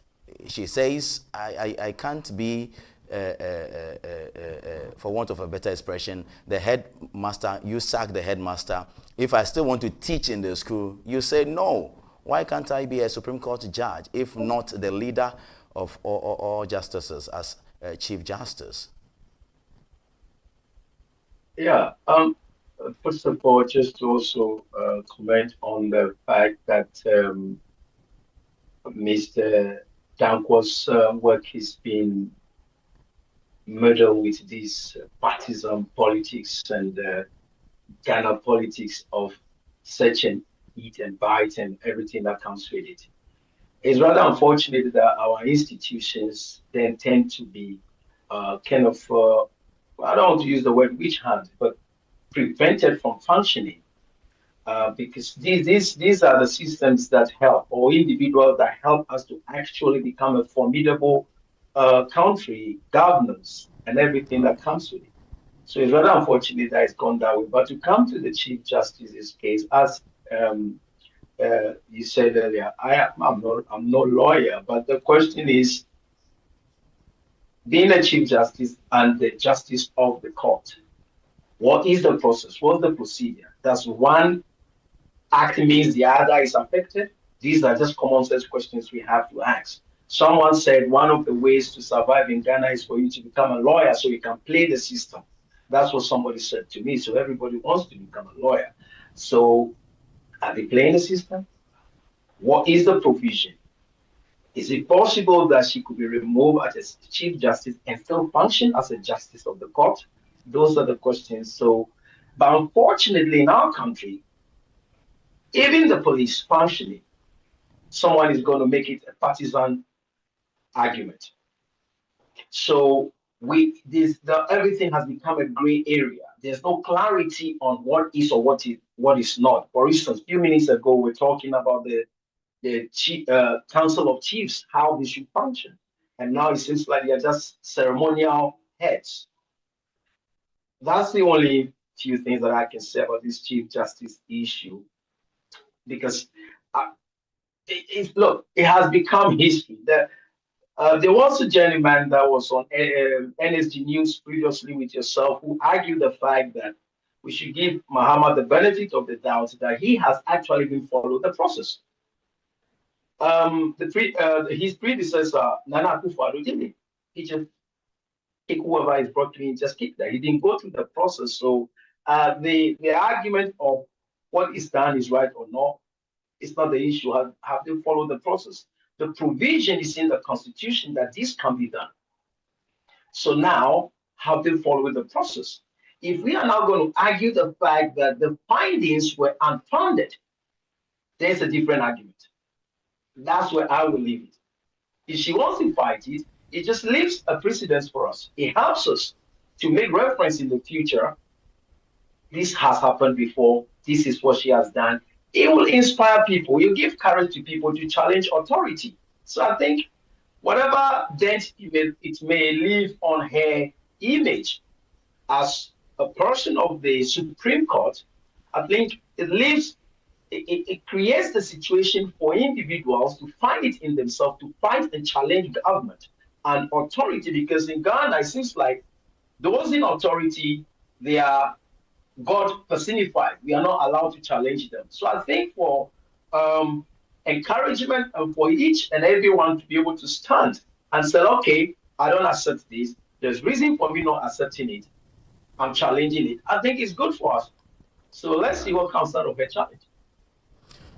She says, I can't be, for want of a better expression, the headmaster. You sack the headmaster. If I still want to teach in the school, you say no. Why can't I be a Supreme Court judge, if not the leader of all justices as Chief Justice? Yeah. First of all, just to also comment on the fact that Mr. Dankwah's work has been meddled with this partisan politics and Ghana politics of search and eat and bite and everything that comes with it. It's rather unfortunate that our institutions then tend to be kind of, I don't want to use the word witch hunt, but prevented from functioning because these are the systems that help, or individuals that help us to actually become a formidable country, governance, and everything that comes with it. So it's rather unfortunate that it's gone that way. But to come to the Chief Justice's case, as you said earlier, I'm no lawyer, but the question is, being a Chief Justice and the Justice of the Court, what is the process? What's the procedure? Does one act means the other is affected? These are just common sense questions we have to ask. Someone said one of the ways to survive in Ghana is for you to become a lawyer so you can play the system. That's what somebody said to me. So everybody wants to become a lawyer. So are they playing the system? What is the provision? Is it possible that she could be removed as a Chief Justice and still function as a Justice of the Court? Those are the questions. So, but unfortunately in our country, even the police functioning, someone is going to make it a partisan argument. So everything has become a gray area. There's no clarity on what is or what is not. For instance, a few minutes ago, we're talking about the Council of Chiefs, how they should function. And now it seems like they're just ceremonial heads. That's the only few things that I can say about this Chief Justice issue. Because look, it has become history. There was a gentleman that was on NSG News previously with yourself who argued the fact that we should give Muhammad the benefit of the doubt that he has actually been followed the process. His predecessor, Nana Akufo-Addo, didn't. He just take whoever is brought to him, just keep that. He didn't go through the process. So the argument of what is done is right or not, it's not the issue. Have they followed the process? The provision is in the Constitution that this can be done. So now, have they followed the process? If we are now going to argue the fact that the findings were unfounded, there's a different argument. That's where I will leave it. If she wants to fight it, it just leaves a precedence for us. It helps us to make reference in the future. This has happened before. This is what she has done. It will inspire people. You give courage to people to challenge authority. So I think whatever dent it may leave on her image as a person of the Supreme Court, I think it creates the situation for individuals to find it in themselves to fight and challenge government and authority, because in Ghana, it seems like those in authority, they are God personified. We are not allowed to challenge them. So I think for encouragement and for each and everyone to be able to stand and say, okay, I don't accept this. There's reason for me not accepting it. I'm challenging it. I think it's good for us. So let's see what comes out of her challenge.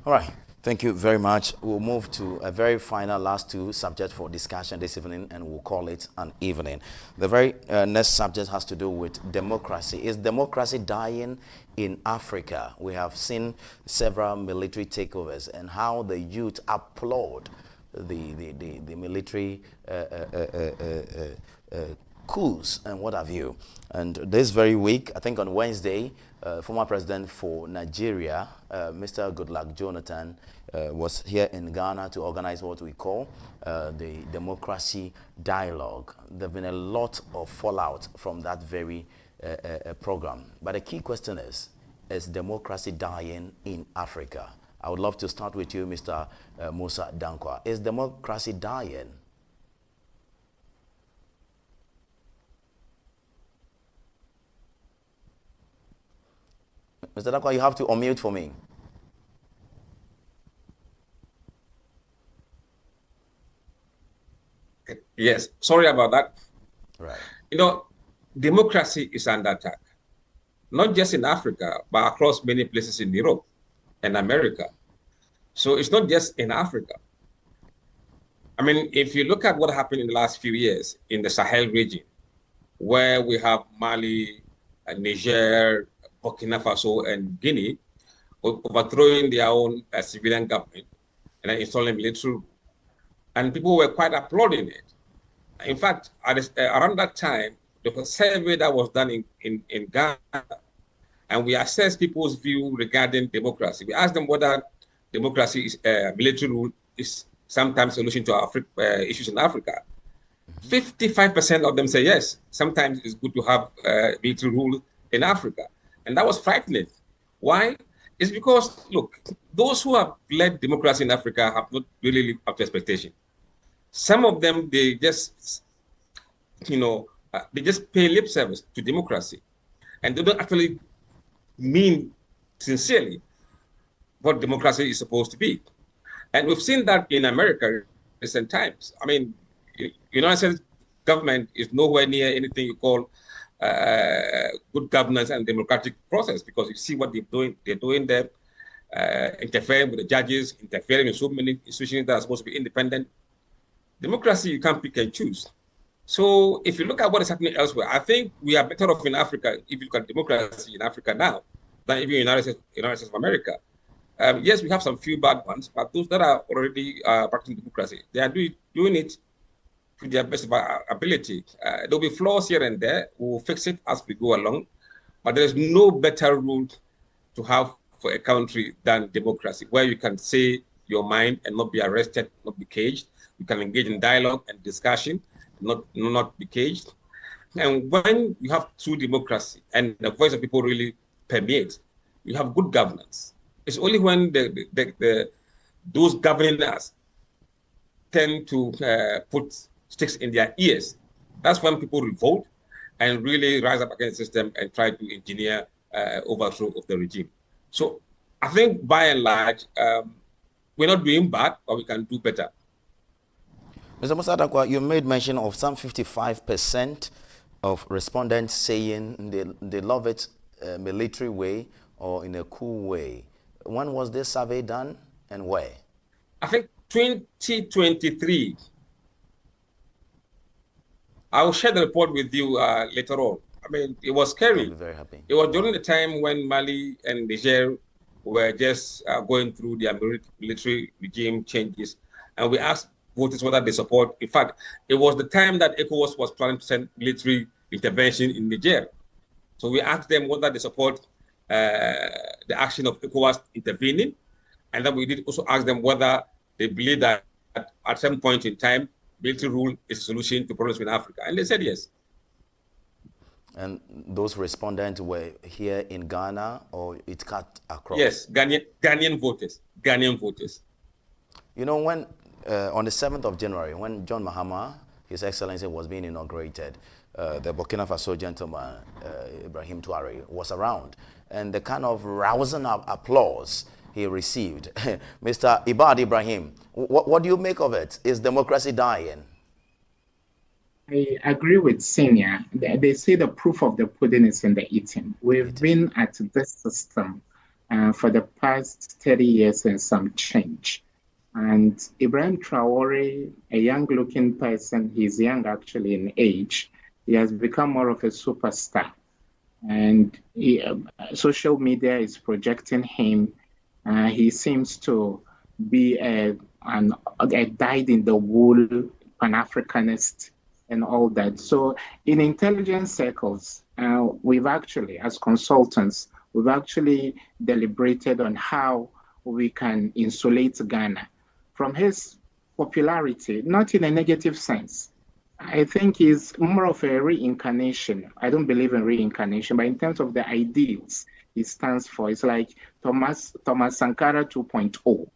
All right. Thank you very much. We'll move to a very final last two subjects for discussion this evening, and we'll call it an evening. The very next subject has to do with democracy. Is democracy dying in Africa? We have seen several military takeovers and how the youth applaud the military coups and what have you. And this very week, I think on Wednesday, former president for Nigeria, Mr. Goodluck Jonathan, was here in Ghana to organize what we call the Democracy Dialogue. There have been a lot of fallout from that very program. But the key question is democracy dying in Africa? I would love to start with you, Mr. Mussah Dankwah. Is democracy dying? Mr. Dankwah, you have to unmute for me. Yes, sorry about that. Right. You know, democracy is under attack, not just in Africa, but across many places in Europe and America. So it's not just in Africa. I mean, if you look at what happened in the last few years in the Sahel region, where we have Mali, Niger, Burkina Faso, and Guinea overthrowing their own civilian government and installing military rule. And people were quite applauding it. In fact, around that time, there was a survey that was done in Ghana, and we assessed people's view regarding democracy. We asked them whether democracy is military rule is sometimes a solution to our issues in Africa. 55% of them say yes. Sometimes it's good to have military rule in Africa. And that was frightening. Why? It's because, look, those who have led democracy in Africa have not really lived up to expectation. Some of them, they just, they just pay lip service to democracy. And they don't actually mean sincerely what democracy is supposed to be. And we've seen that in America recent times. I mean, United States government is nowhere near anything you call good governance and democratic process, because you see what they're doing. They're doing there, interfering with the judges, interfering in so many institutions that are supposed to be independent. Democracy, you can't pick and choose. So if you look at what is happening elsewhere, I think we are better off in Africa if you look at democracy in Africa now than even United States of America. Yes, we have some few bad ones, but those that are already practicing democracy, they are doing it to their best of our ability. There'll be flaws here and there. We'll fix it as we go along, but there's no better rule to have for a country than democracy, where you can say your mind and not be arrested, not be caged. You can engage in dialogue and discussion, not be caged. And when you have true democracy and the voice of people really permeates, you have good governance. It's only when those governing us tend to put sticks in their ears, that's when people revolt and really rise up against the system and try to engineer overthrow of the regime. So I think by and large, we're not doing bad, but we can do better. Mr. Mussah Dankwah, you made mention of some 55% of respondents saying they love it military way or in a cool way. When was this survey done and where? I think 2023. I will share the report with you later on. I mean, it was scary. I'll be very happy. It was during the time when Mali and Niger were just going through their military regime changes. And we asked voters whether they support. In fact, it was the time that ECOWAS was planning to send military intervention in Niger. So we asked them whether they support the action of ECOWAS intervening. And then we did also ask them whether they believe that at some point in time, military rule is a solution to problems in Africa. And they said yes. And those respondents were here in Ghana, or it cut across? Yes, Ghanaian voters. Ghanaian voters. You know, when on the 7th of January, when John Mahama, His Excellency, was being inaugurated, the Burkina Faso gentleman, Ibrahim Touare, was around. And the kind of rousing applause he received. Mr. Irbad Ibrahim, what do you make of it? Is democracy dying? I agree with Senior. They say the proof of the pudding is in the eating. We've been at this system for the past 30 years and some change. And Ibrahim Traore, a young-looking person, he's young actually in age, he has become more of a superstar. And social media is projecting him. He seems to be a dyed-in-the-wool Pan-Africanist and all that. So in intelligence circles, we've actually, as consultants, we've actually deliberated on how we can insulate Ghana from his popularity, not in a negative sense. I think he's more of a reincarnation. I don't believe in reincarnation, but in terms of the ideals he stands for, it's like Thomas Sankara 2.0.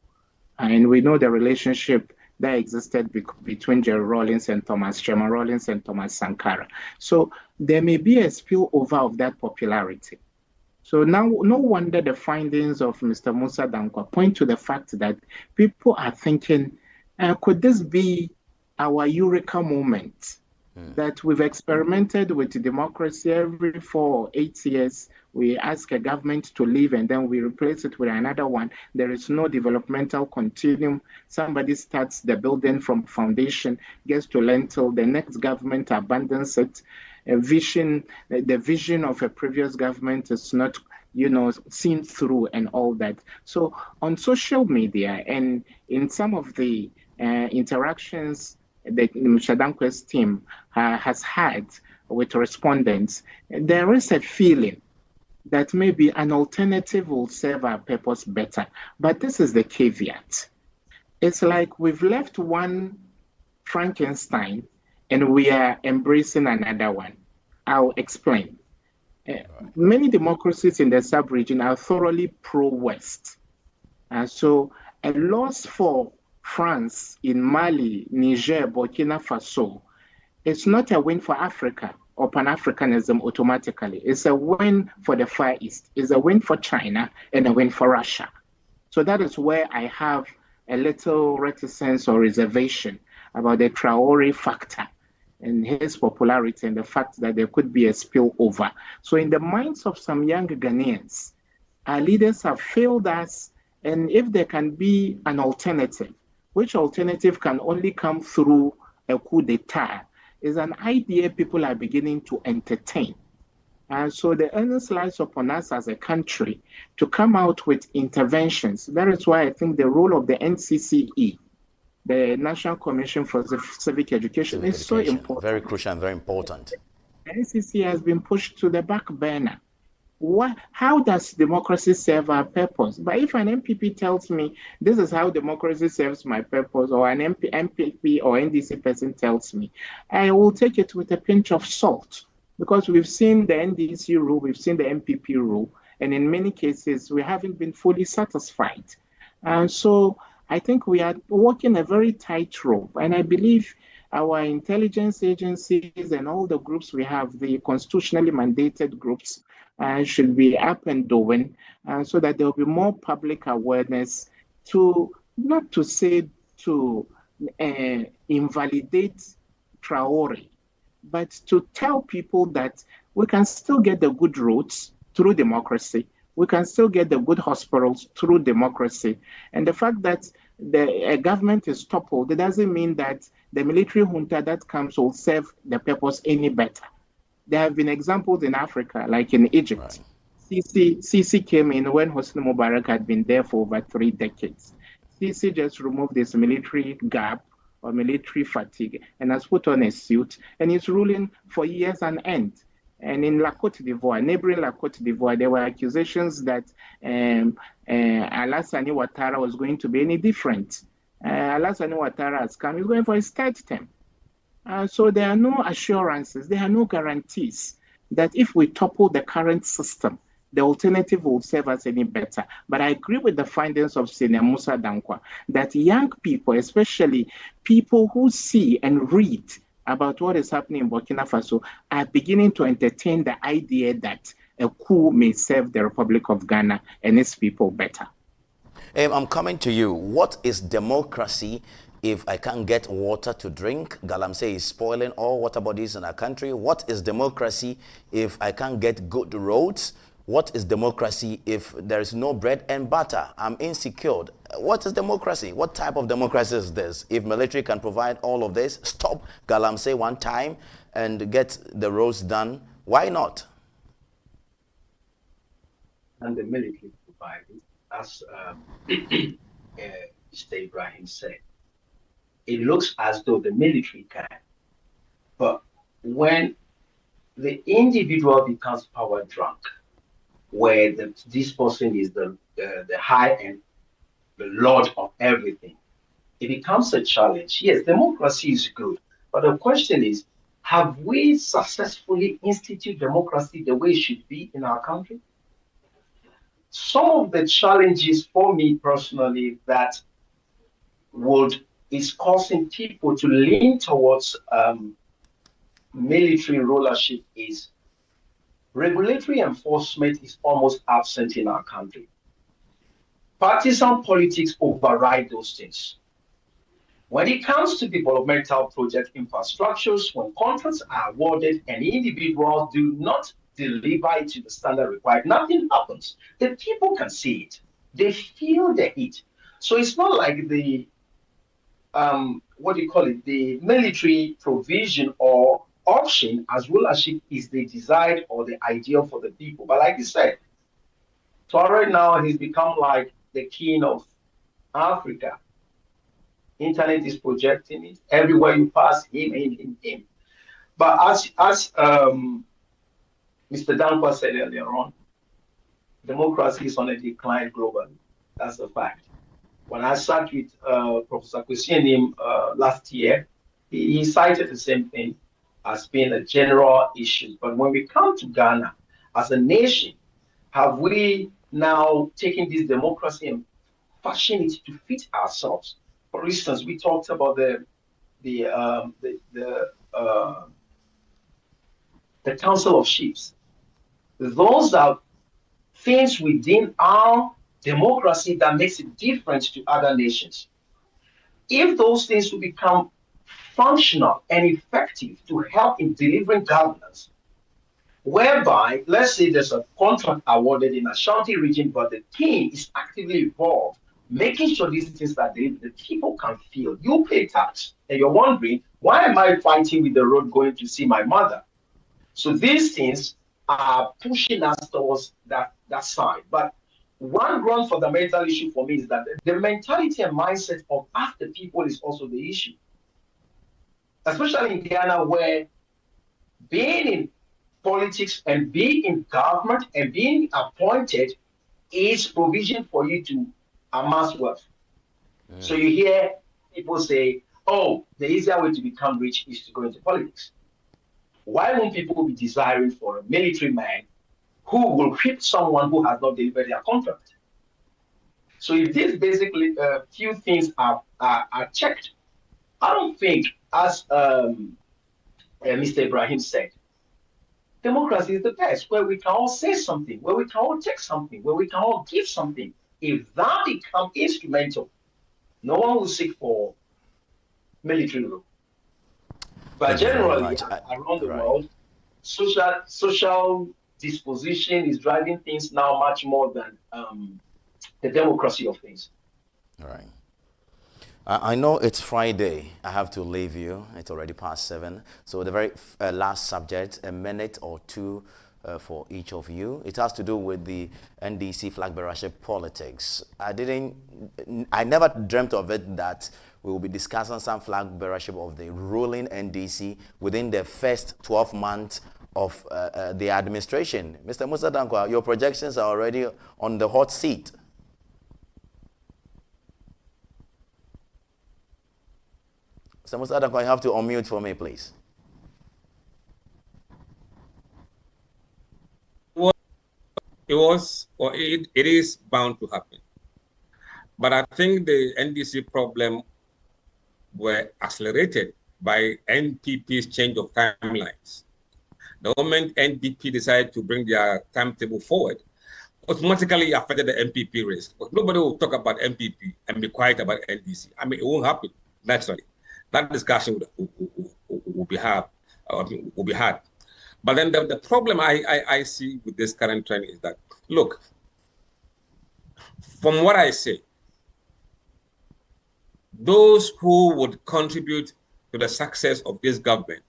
And we know the relationship that existed between Jerry Rawlings and Sherman Rawlings and Thomas Sankara. So there may be a spillover of that popularity. So now, no wonder the findings of Mr. Mussah Dankwah point to the fact that people are thinking, could this be our eureka moment? That we've experimented with democracy every 4 or 8 years. We ask a government to leave and then we replace it with another one. There is no developmental continuum. Somebody starts the building from foundation, gets to lintel, the next government abandons it. The vision of a previous government is not, seen through and all that. So on social media and in some of the interactions that Mr. Dankwah's team has had with respondents, there is a feeling that maybe an alternative will serve our purpose better. But this is the caveat. It's like we've left one Frankenstein and we are embracing another one. I'll explain. Many democracies in the sub-region are thoroughly pro-West. So a loss for France in Mali, Niger, Burkina Faso, it's not a win for Africa or Pan-Africanism automatically. It's a win for the Far East. It's a win for China and a win for Russia. So that is where I have a little reticence or reservation about the Traore factor and his popularity and the fact that there could be a spillover. So in the minds of some young Ghanaians, our leaders have failed us, and if there can be an alternative, which alternative can only come through a coup d'etat, is an idea people are beginning to entertain. And so the onus lies upon us as a country to come out with interventions. That is why I think the role of the NCCE, the National Commission for Civic Education, is so important. Very crucial and very important. The NCCE has been pushed to the back burner. How does democracy serve our purpose? But if an MPP tells me this is how democracy serves my purpose, or an MPP or NDC person tells me, I will take it with a pinch of salt, because we've seen the NDC rule, we've seen the MPP rule, and in many cases we haven't been fully satisfied. And so I think we are walking a very tight rope, and I believe our intelligence agencies and all the groups we have, the constitutionally mandated groups, should be up and doing, so that there will be more public awareness to, not to say to invalidate Traore, but to tell people that we can still get the good roads through democracy. We can still get the good hospitals through democracy. And the fact that the government is toppled, it doesn't mean that the military junta that comes will serve the purpose any better. There have been examples in Africa, like in Egypt. Right. Sisi came in when Hosni Mubarak had been there for over 3 decades. Sisi just removed this military gap or military fatigue and has put on a suit and is ruling for years on end. And in La Côte d'Ivoire, neighboring La Côte d'Ivoire, there were accusations that Alassane Ouattara was going to be any different. Alassane Ouattara has come, he's going for his 3rd term. So there are no assurances, there are no guarantees that if we topple the current system, the alternative will serve us any better. But I agree with the findings of Senior Mussah Dankwah that young people, especially people who see and read about what is happening in Burkina Faso, are beginning to entertain the idea that a coup may serve the Republic of Ghana and its people better. I'm coming to you. What is democracy if I can't get water to drink? Galamsey is spoiling all water bodies in our country. What is democracy if I can't get good roads? What is democracy if there is no bread and butter? I'm insecure. What is democracy? What type of democracy is this? If military can provide all of this, stop Galamsey one time and get the roads done, why not? And the military provided, as Mr. Ibrahim said, it looks as though the military can. But when the individual becomes power drunk, where this person is the high and the lord of everything, it becomes a challenge. Yes, democracy is good, but the question is, have we successfully instituted democracy the way it should be in our country? Some of the challenges for me personally that is causing people to lean towards military rulership is regulatory enforcement is almost absent in our country. Partisan politics override those things. When it comes to developmental project infrastructures, when contracts are awarded and individuals do not deliver it to the standard required, nothing happens. The people can see it. They feel the heat. So it's not like the, the military provision or option as rulership is the desired or the ideal for the people. But like you said, Traore now he's become like the king of Africa. Internet is projecting it. Everywhere you pass, him. But as Mr. Dankwah said earlier on, democracy is on a decline globally. That's a fact. When I sat with Professor Eamn last year, he cited the same thing as being a general issue. But when we come to Ghana, as a nation, have we now taken this democracy and fashioned it to fit ourselves? For instance, we talked about the Council of Chiefs. Those are things within our democracy that makes it different to other nations. if those things will become functional and effective to help in delivering governance, whereby, let's say there's a contract awarded in Ashanti region, but the king is actively involved, making sure these things are delivered, the people can feel. You pay tax, and you're wondering, why am I fighting with the road going to see my mother? So these things are pushing us towards that side. But one ground fundamental issue for me is that the mentality and mindset of us, the people, is also the issue. Especially in Ghana, where being in politics and being in government and being appointed is provision for you to amass wealth. So you hear people say, oh, the easier way to become rich is to go into politics. Why won't people be desiring for a military man who will whip someone who has not delivered their contract? So if these basically few things are checked, I don't think, as Mr. Ibrahim said, democracy is the best, where we can all say something, where we can all take something, where we can all give something. If that becomes instrumental, no one will seek for military rule. But generally, around the world, social disposition is driving things now much more than the democracy of things. All right. I know it's Friday. I have to leave you. It's already past 7. So the very last subject, a minute or two for each of you. It has to do with the NDC flag bearership politics. I never dreamt of it that we will be discussing some flag bearership of the ruling NDC within the first 12 months of the administration. Mr. Mussah Dankwah, your projections are already on the hot seat. Mr. Mussah Dankwah, you have to unmute for me, please. It is bound to happen. But I think the NDC problem were accelerated by NPP's change of timelines. The moment NDP decided to bring their timetable forward, automatically affected the MPP race. But nobody will talk about MPP and be quiet about NDC. I mean, it won't happen naturally. That discussion will be had. But then the problem I see with this current trend is that, look, from what I say, those who would contribute to the success of this government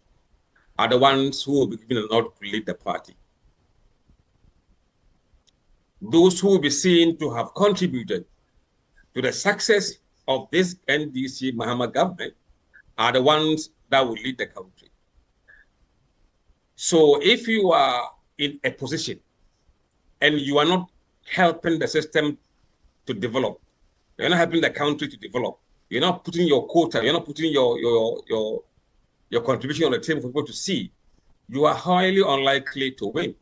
are the ones who will be given a nod to lead the party. Those who will be seen to have contributed to the success of this NDC Mahama government are the ones that will lead the country. So if you are in a position and you are not helping the system to develop, you're not helping the country to develop, you're not putting your quota, you're not putting your contribution on the table for people to see, you are highly unlikely to win.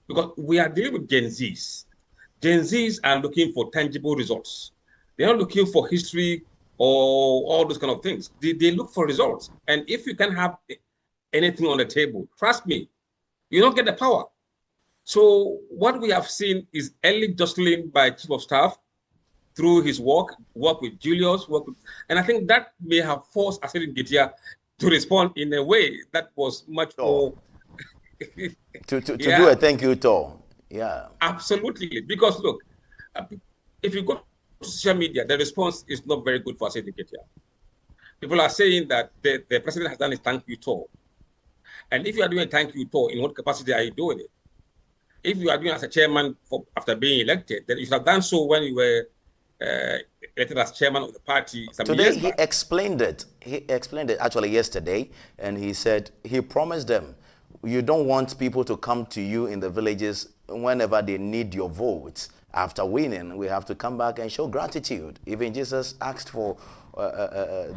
Because we are dealing with Gen Zs. Gen Zs are looking for tangible results. They're not looking for history or all those kind of things. They look for results. And if you can have anything on the table, trust me, you don't get the power. So what we have seen is early jostling by Chief of Staff through his work with Julius, and I think that may have forced Asedi Nketia to respond in a way that was much more... to do a thank you tour. Yeah. Absolutely. Because look, if you go to social media, the response is not very good for Asedi Nketia. People are saying that the president has done his thank you tour. And if you are doing a thank you tour, in what capacity are you doing it? If you are doing as a chairman after being elected, then you should have done so when you were elected as chairman of the party some Today years he back. explained it. He explained it actually yesterday, and he said he promised them, you don't want people to come to you in the villages whenever they need your votes. After winning, we have to come back and show gratitude. Even Jesus asked for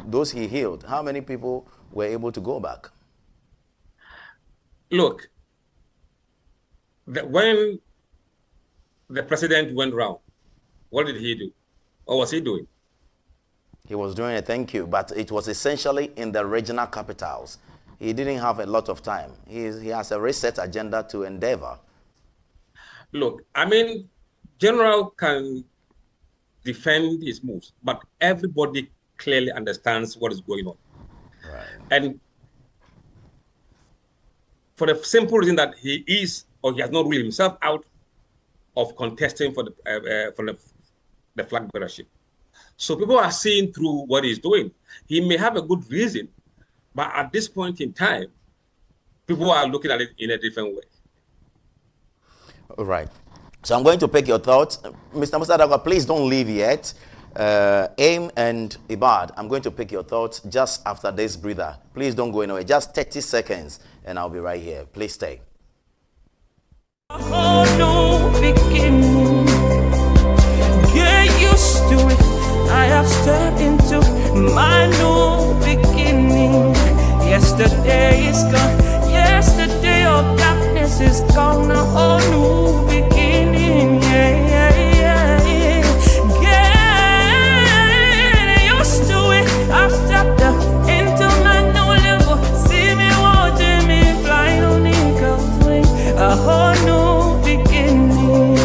those he healed. How many people were able to go back? Look, when the president went round, what did he do? What was he doing? He was doing a thank you, but it was essentially in the regional capitals. He didn't have a lot of time. He has a reset agenda to endeavor. Look, I mean, General can defend his moves, but everybody clearly understands what is going on. Right. And for the simple reason that he is, or he has not ruled himself out of contesting for the flag bearership. So people are seeing through what he's doing. He may have a good reason, but at this point in time, people are looking at it in a different way. All right. So I'm going to pick your thoughts. Mr. Mussah Dankwah, please don't leave yet. Eamn and Irbad, I'm going to pick your thoughts just after this breather. Please don't go anywhere. Just 30 seconds and I'll be right here. Please stay. Oh, no beginning. Get used to it. I have stepped into my new beginning. Yesterday is gone. Yesterday of darkness is gone. A whole new beginning. Yeah, yeah, yeah, yeah. Get used to it. I've stepped into my new level. See me watching me flying on eagle's wing. A whole new beginning.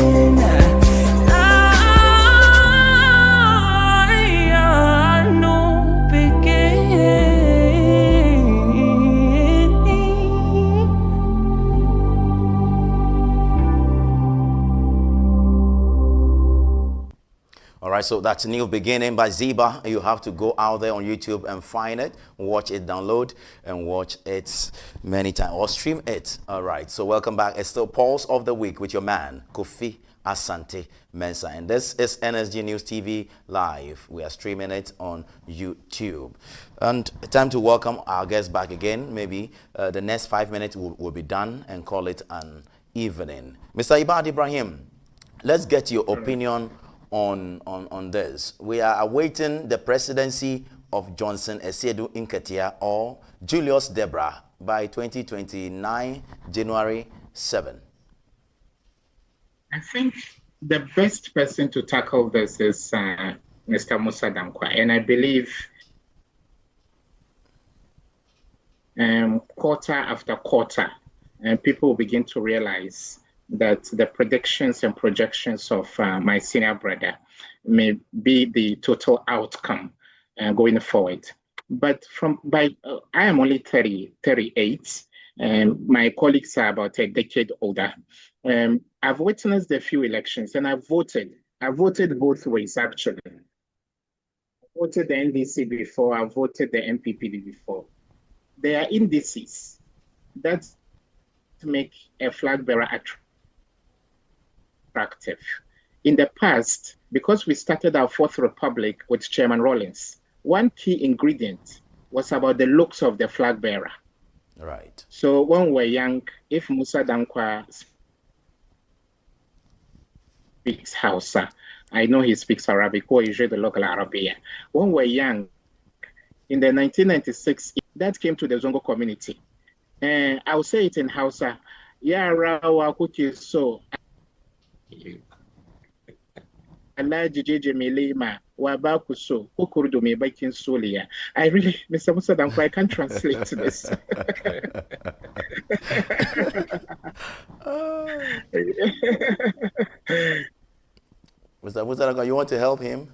All right, so that's New Beginning by Zeba. You have to go out there on YouTube and find it, watch it, download, and watch it many times, or stream it. All right, so welcome back. It's still Pulse of the Week with your man, Kofi Asante Mensah. And this is NSG News TV Live. We are streaming it on YouTube. And time to welcome our guests back again. Maybe the next 5 minutes will be done and call it an evening. Mr. Irbad Ibrahim, let's get your opinion on this. We are awaiting the presidency of Johnson Asiedu Nketia or Julius Debra by 2029, January 7. I think the best person to tackle this is Mr. Mussah Dankwah, and I believe quarter after quarter, people will begin to realize that the predictions and projections of my senior brother may be the total outcome going forward. But I am only 38, and my colleagues are about a decade older. I've witnessed a few elections, and I voted both ways, actually. I voted the NDC before, I voted the MPPD before. There are indices that make a flag bearer attractive. In the past, because we started our Fourth Republic with Chairman Rawlings, one key ingredient was about the looks of the flag bearer. Right. So when we were young, if Mussah Dankwah speaks Hausa, I know he speaks Arabic, or usually the local Arabia. When we were young, in the 1996, that came to the Zongo community. And I will say it in Hausa, Yara Kuki so. I really, Mr. Mussah Dankwah, I can't translate this. Mr. Mussah Dankwah, you want to help him?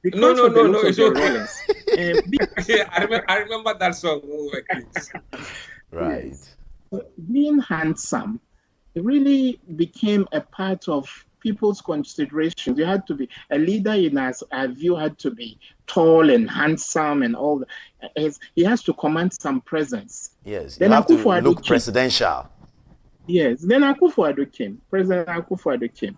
No. It's okay. I remember that song. Right. Being handsome, it really became a part of people's considerations. You had to be a leader in our view, had to be tall and handsome and all that. He has to command some presence. Yes, you have to look presidential. Yes, then Akufo-Addo came. President Akufo-Addo came.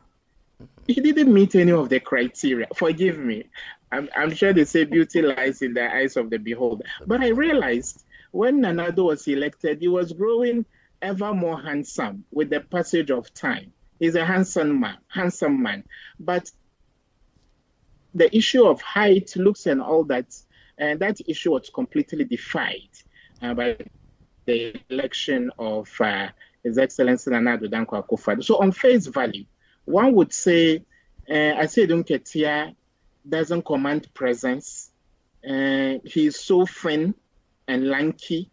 He didn't meet any of the criteria. Forgive me. I'm sure they say beauty lies in the eyes of the beholder. But I realized when Nana-Addo was elected, he was growing ever more handsome with the passage of time. He's a handsome man. But the issue of height, looks, and all that, and that issue was completely defied by the election of His Excellency Nana-Addo Dankwa Akufo-Addo. So on face value, one would say Asiedu Nketia doesn't command presence. He's so thin and lanky.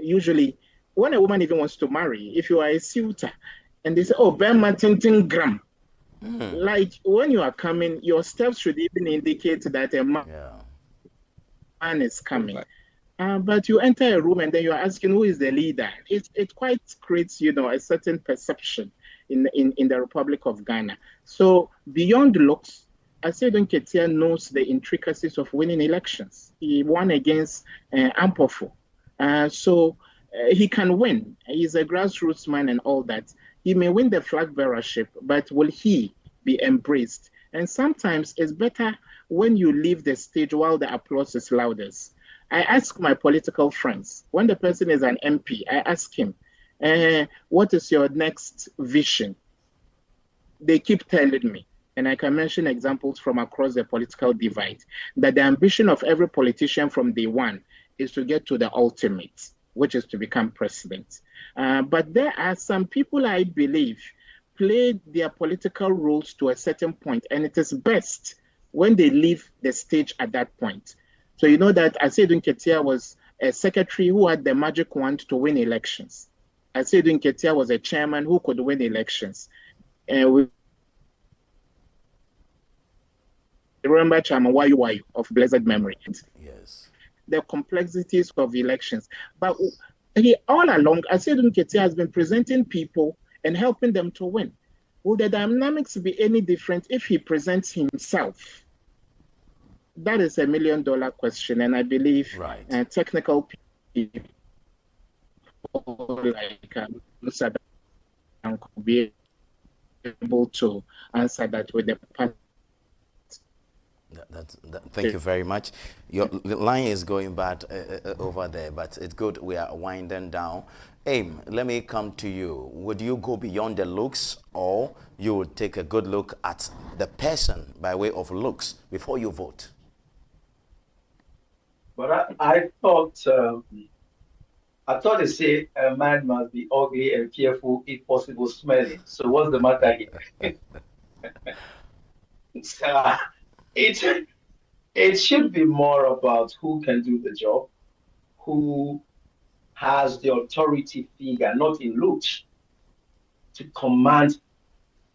Usually, when a woman even wants to marry, if you are a suitor, and they say, oh, Bema Tintin Gram. Like when you are coming, your steps should even indicate that a man is coming. But you enter a room and then you're asking who is the leader. It quite creates, a certain perception in the Republic of Ghana. So beyond looks, Asiedu Nketia knows the intricacies of winning elections. He won against Ampofo. So he can win. He's a grassroots man and all that. He may win the flag bearership, but will he be embraced? And sometimes it's better when you leave the stage while the applause is loudest. I ask my political friends, when the person is an MP, I ask him, what is your next vision? They keep telling me, and I can mention examples from across the political divide, that the ambition of every politician from day one is to get to the ultimate, which is to become president. But there are some people, I believe, play their political roles to a certain point, and it is best when they leave the stage at that point. So you know that Asiedu Nketia was a secretary who had the magic wand to win elections. Asiedu Nketia was a chairman who could win elections. And we remember Chairman Wayu of blessed memory. Yes. The complexities of elections. But all along, Asiedu Nketia has been presenting people and helping them to win. Will the dynamics be any different if he presents himself? That is $1 million question, and I believe technical people like Mussah Dankwah could be able to answer that with the past. Thank you very much. Your line is going bad over there, but it's good we are winding down. Eamn, let me come to you. Would you go beyond the looks, or you would take a good look at the person by way of looks before you vote? But I thought they say a man must be ugly and fearful, if possible, smelling. So what's the matter here? It should be more about who can do the job, who has the authority figure, not in looks, to command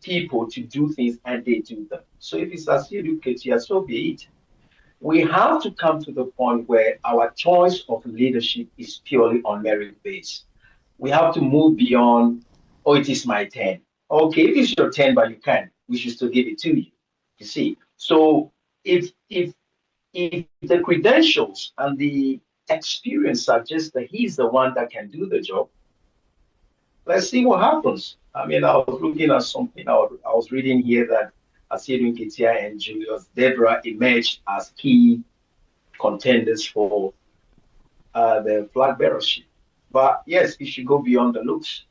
people to do things, and they do them. So if it's Asiedu Nketia, so be it. We have to come to the point where our choice of leadership is purely on merit based. We have to move beyond, oh, it is my turn. Okay, if it's your turn, but you can, we should still give it to you. You see, so if the credentials and the experience suggest that he's the one that can do the job, let's see what happens. I mean, I was looking at something, I was reading here that Asiedu Nketia and Julius Deborah emerged as key contenders for the flag bearership. But yes, it should go beyond the looks.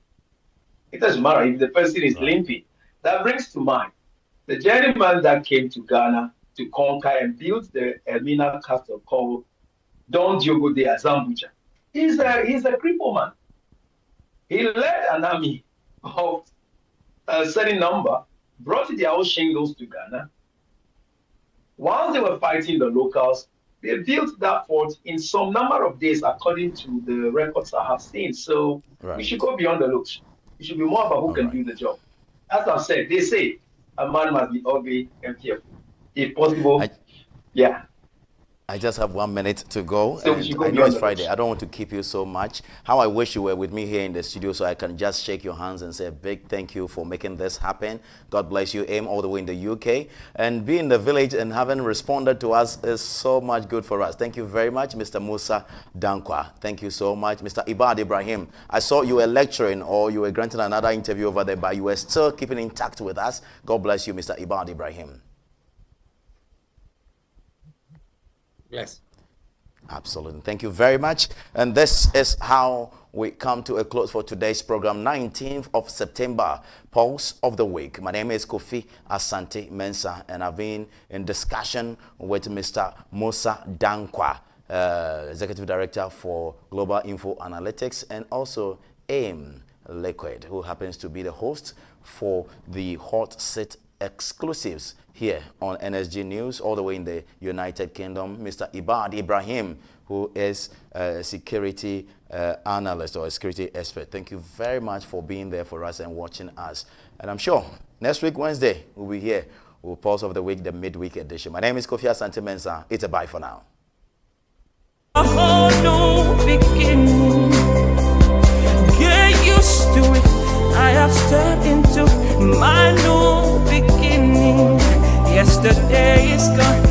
It doesn't matter if the person is limping. That brings to mind the gentleman that came to Ghana to conquer and build the Elmina castle called Don Diogo de Azambuja. He's a cripple man. He led an army of a certain number, brought their own shingles to Ghana. While they were fighting the locals, they built that fort in some number of days, according to the records I have seen. So we should go beyond the looks. It should be more about who can do the job. As I've said, they say a man must be ugly and fearful. If possible, I just have 1 minute to go. So And I know it's Friday. I don't want to keep you so much. How I wish you were with me here in the studio so I can just shake your hands and say a big thank you for making this happen. God bless you, Eamn, all the way in the UK. And being in the village and having responded to us is so much good for us. Thank you very much, Mr. Mussah Dankwah. Thank you so much. Mr. Irbad Ibrahim, I saw you were lecturing or you were granting another interview over there, but you were still keeping in touch with us. God bless you, Mr. Irbad Ibrahim. Yes. Absolutely. Thank you very much. And this is how we come to a close for today's program, 19th of September, Pulse of the Week. My name is Kofi Asante Mensah, and I've been in discussion with Mr. Mussah Dankwah, Executive Director for Global Info Analytics, and also Eamn Liquid, who happens to be the host for the Hot Seat exclusives here on NSG News, all the way in the United Kingdom. Mr. Irbad Ibrahim, who is a security analyst or a security expert. Thank you very much for being there for us and watching us. And I'm sure next week, Wednesday, we'll be here with Pulse of the Week, the midweek edition. My name is Kofi Asante Mensah. It's a bye for now. A whole new beginning. Get used to it. I have stepped into my new beginning. Yesterday is gone.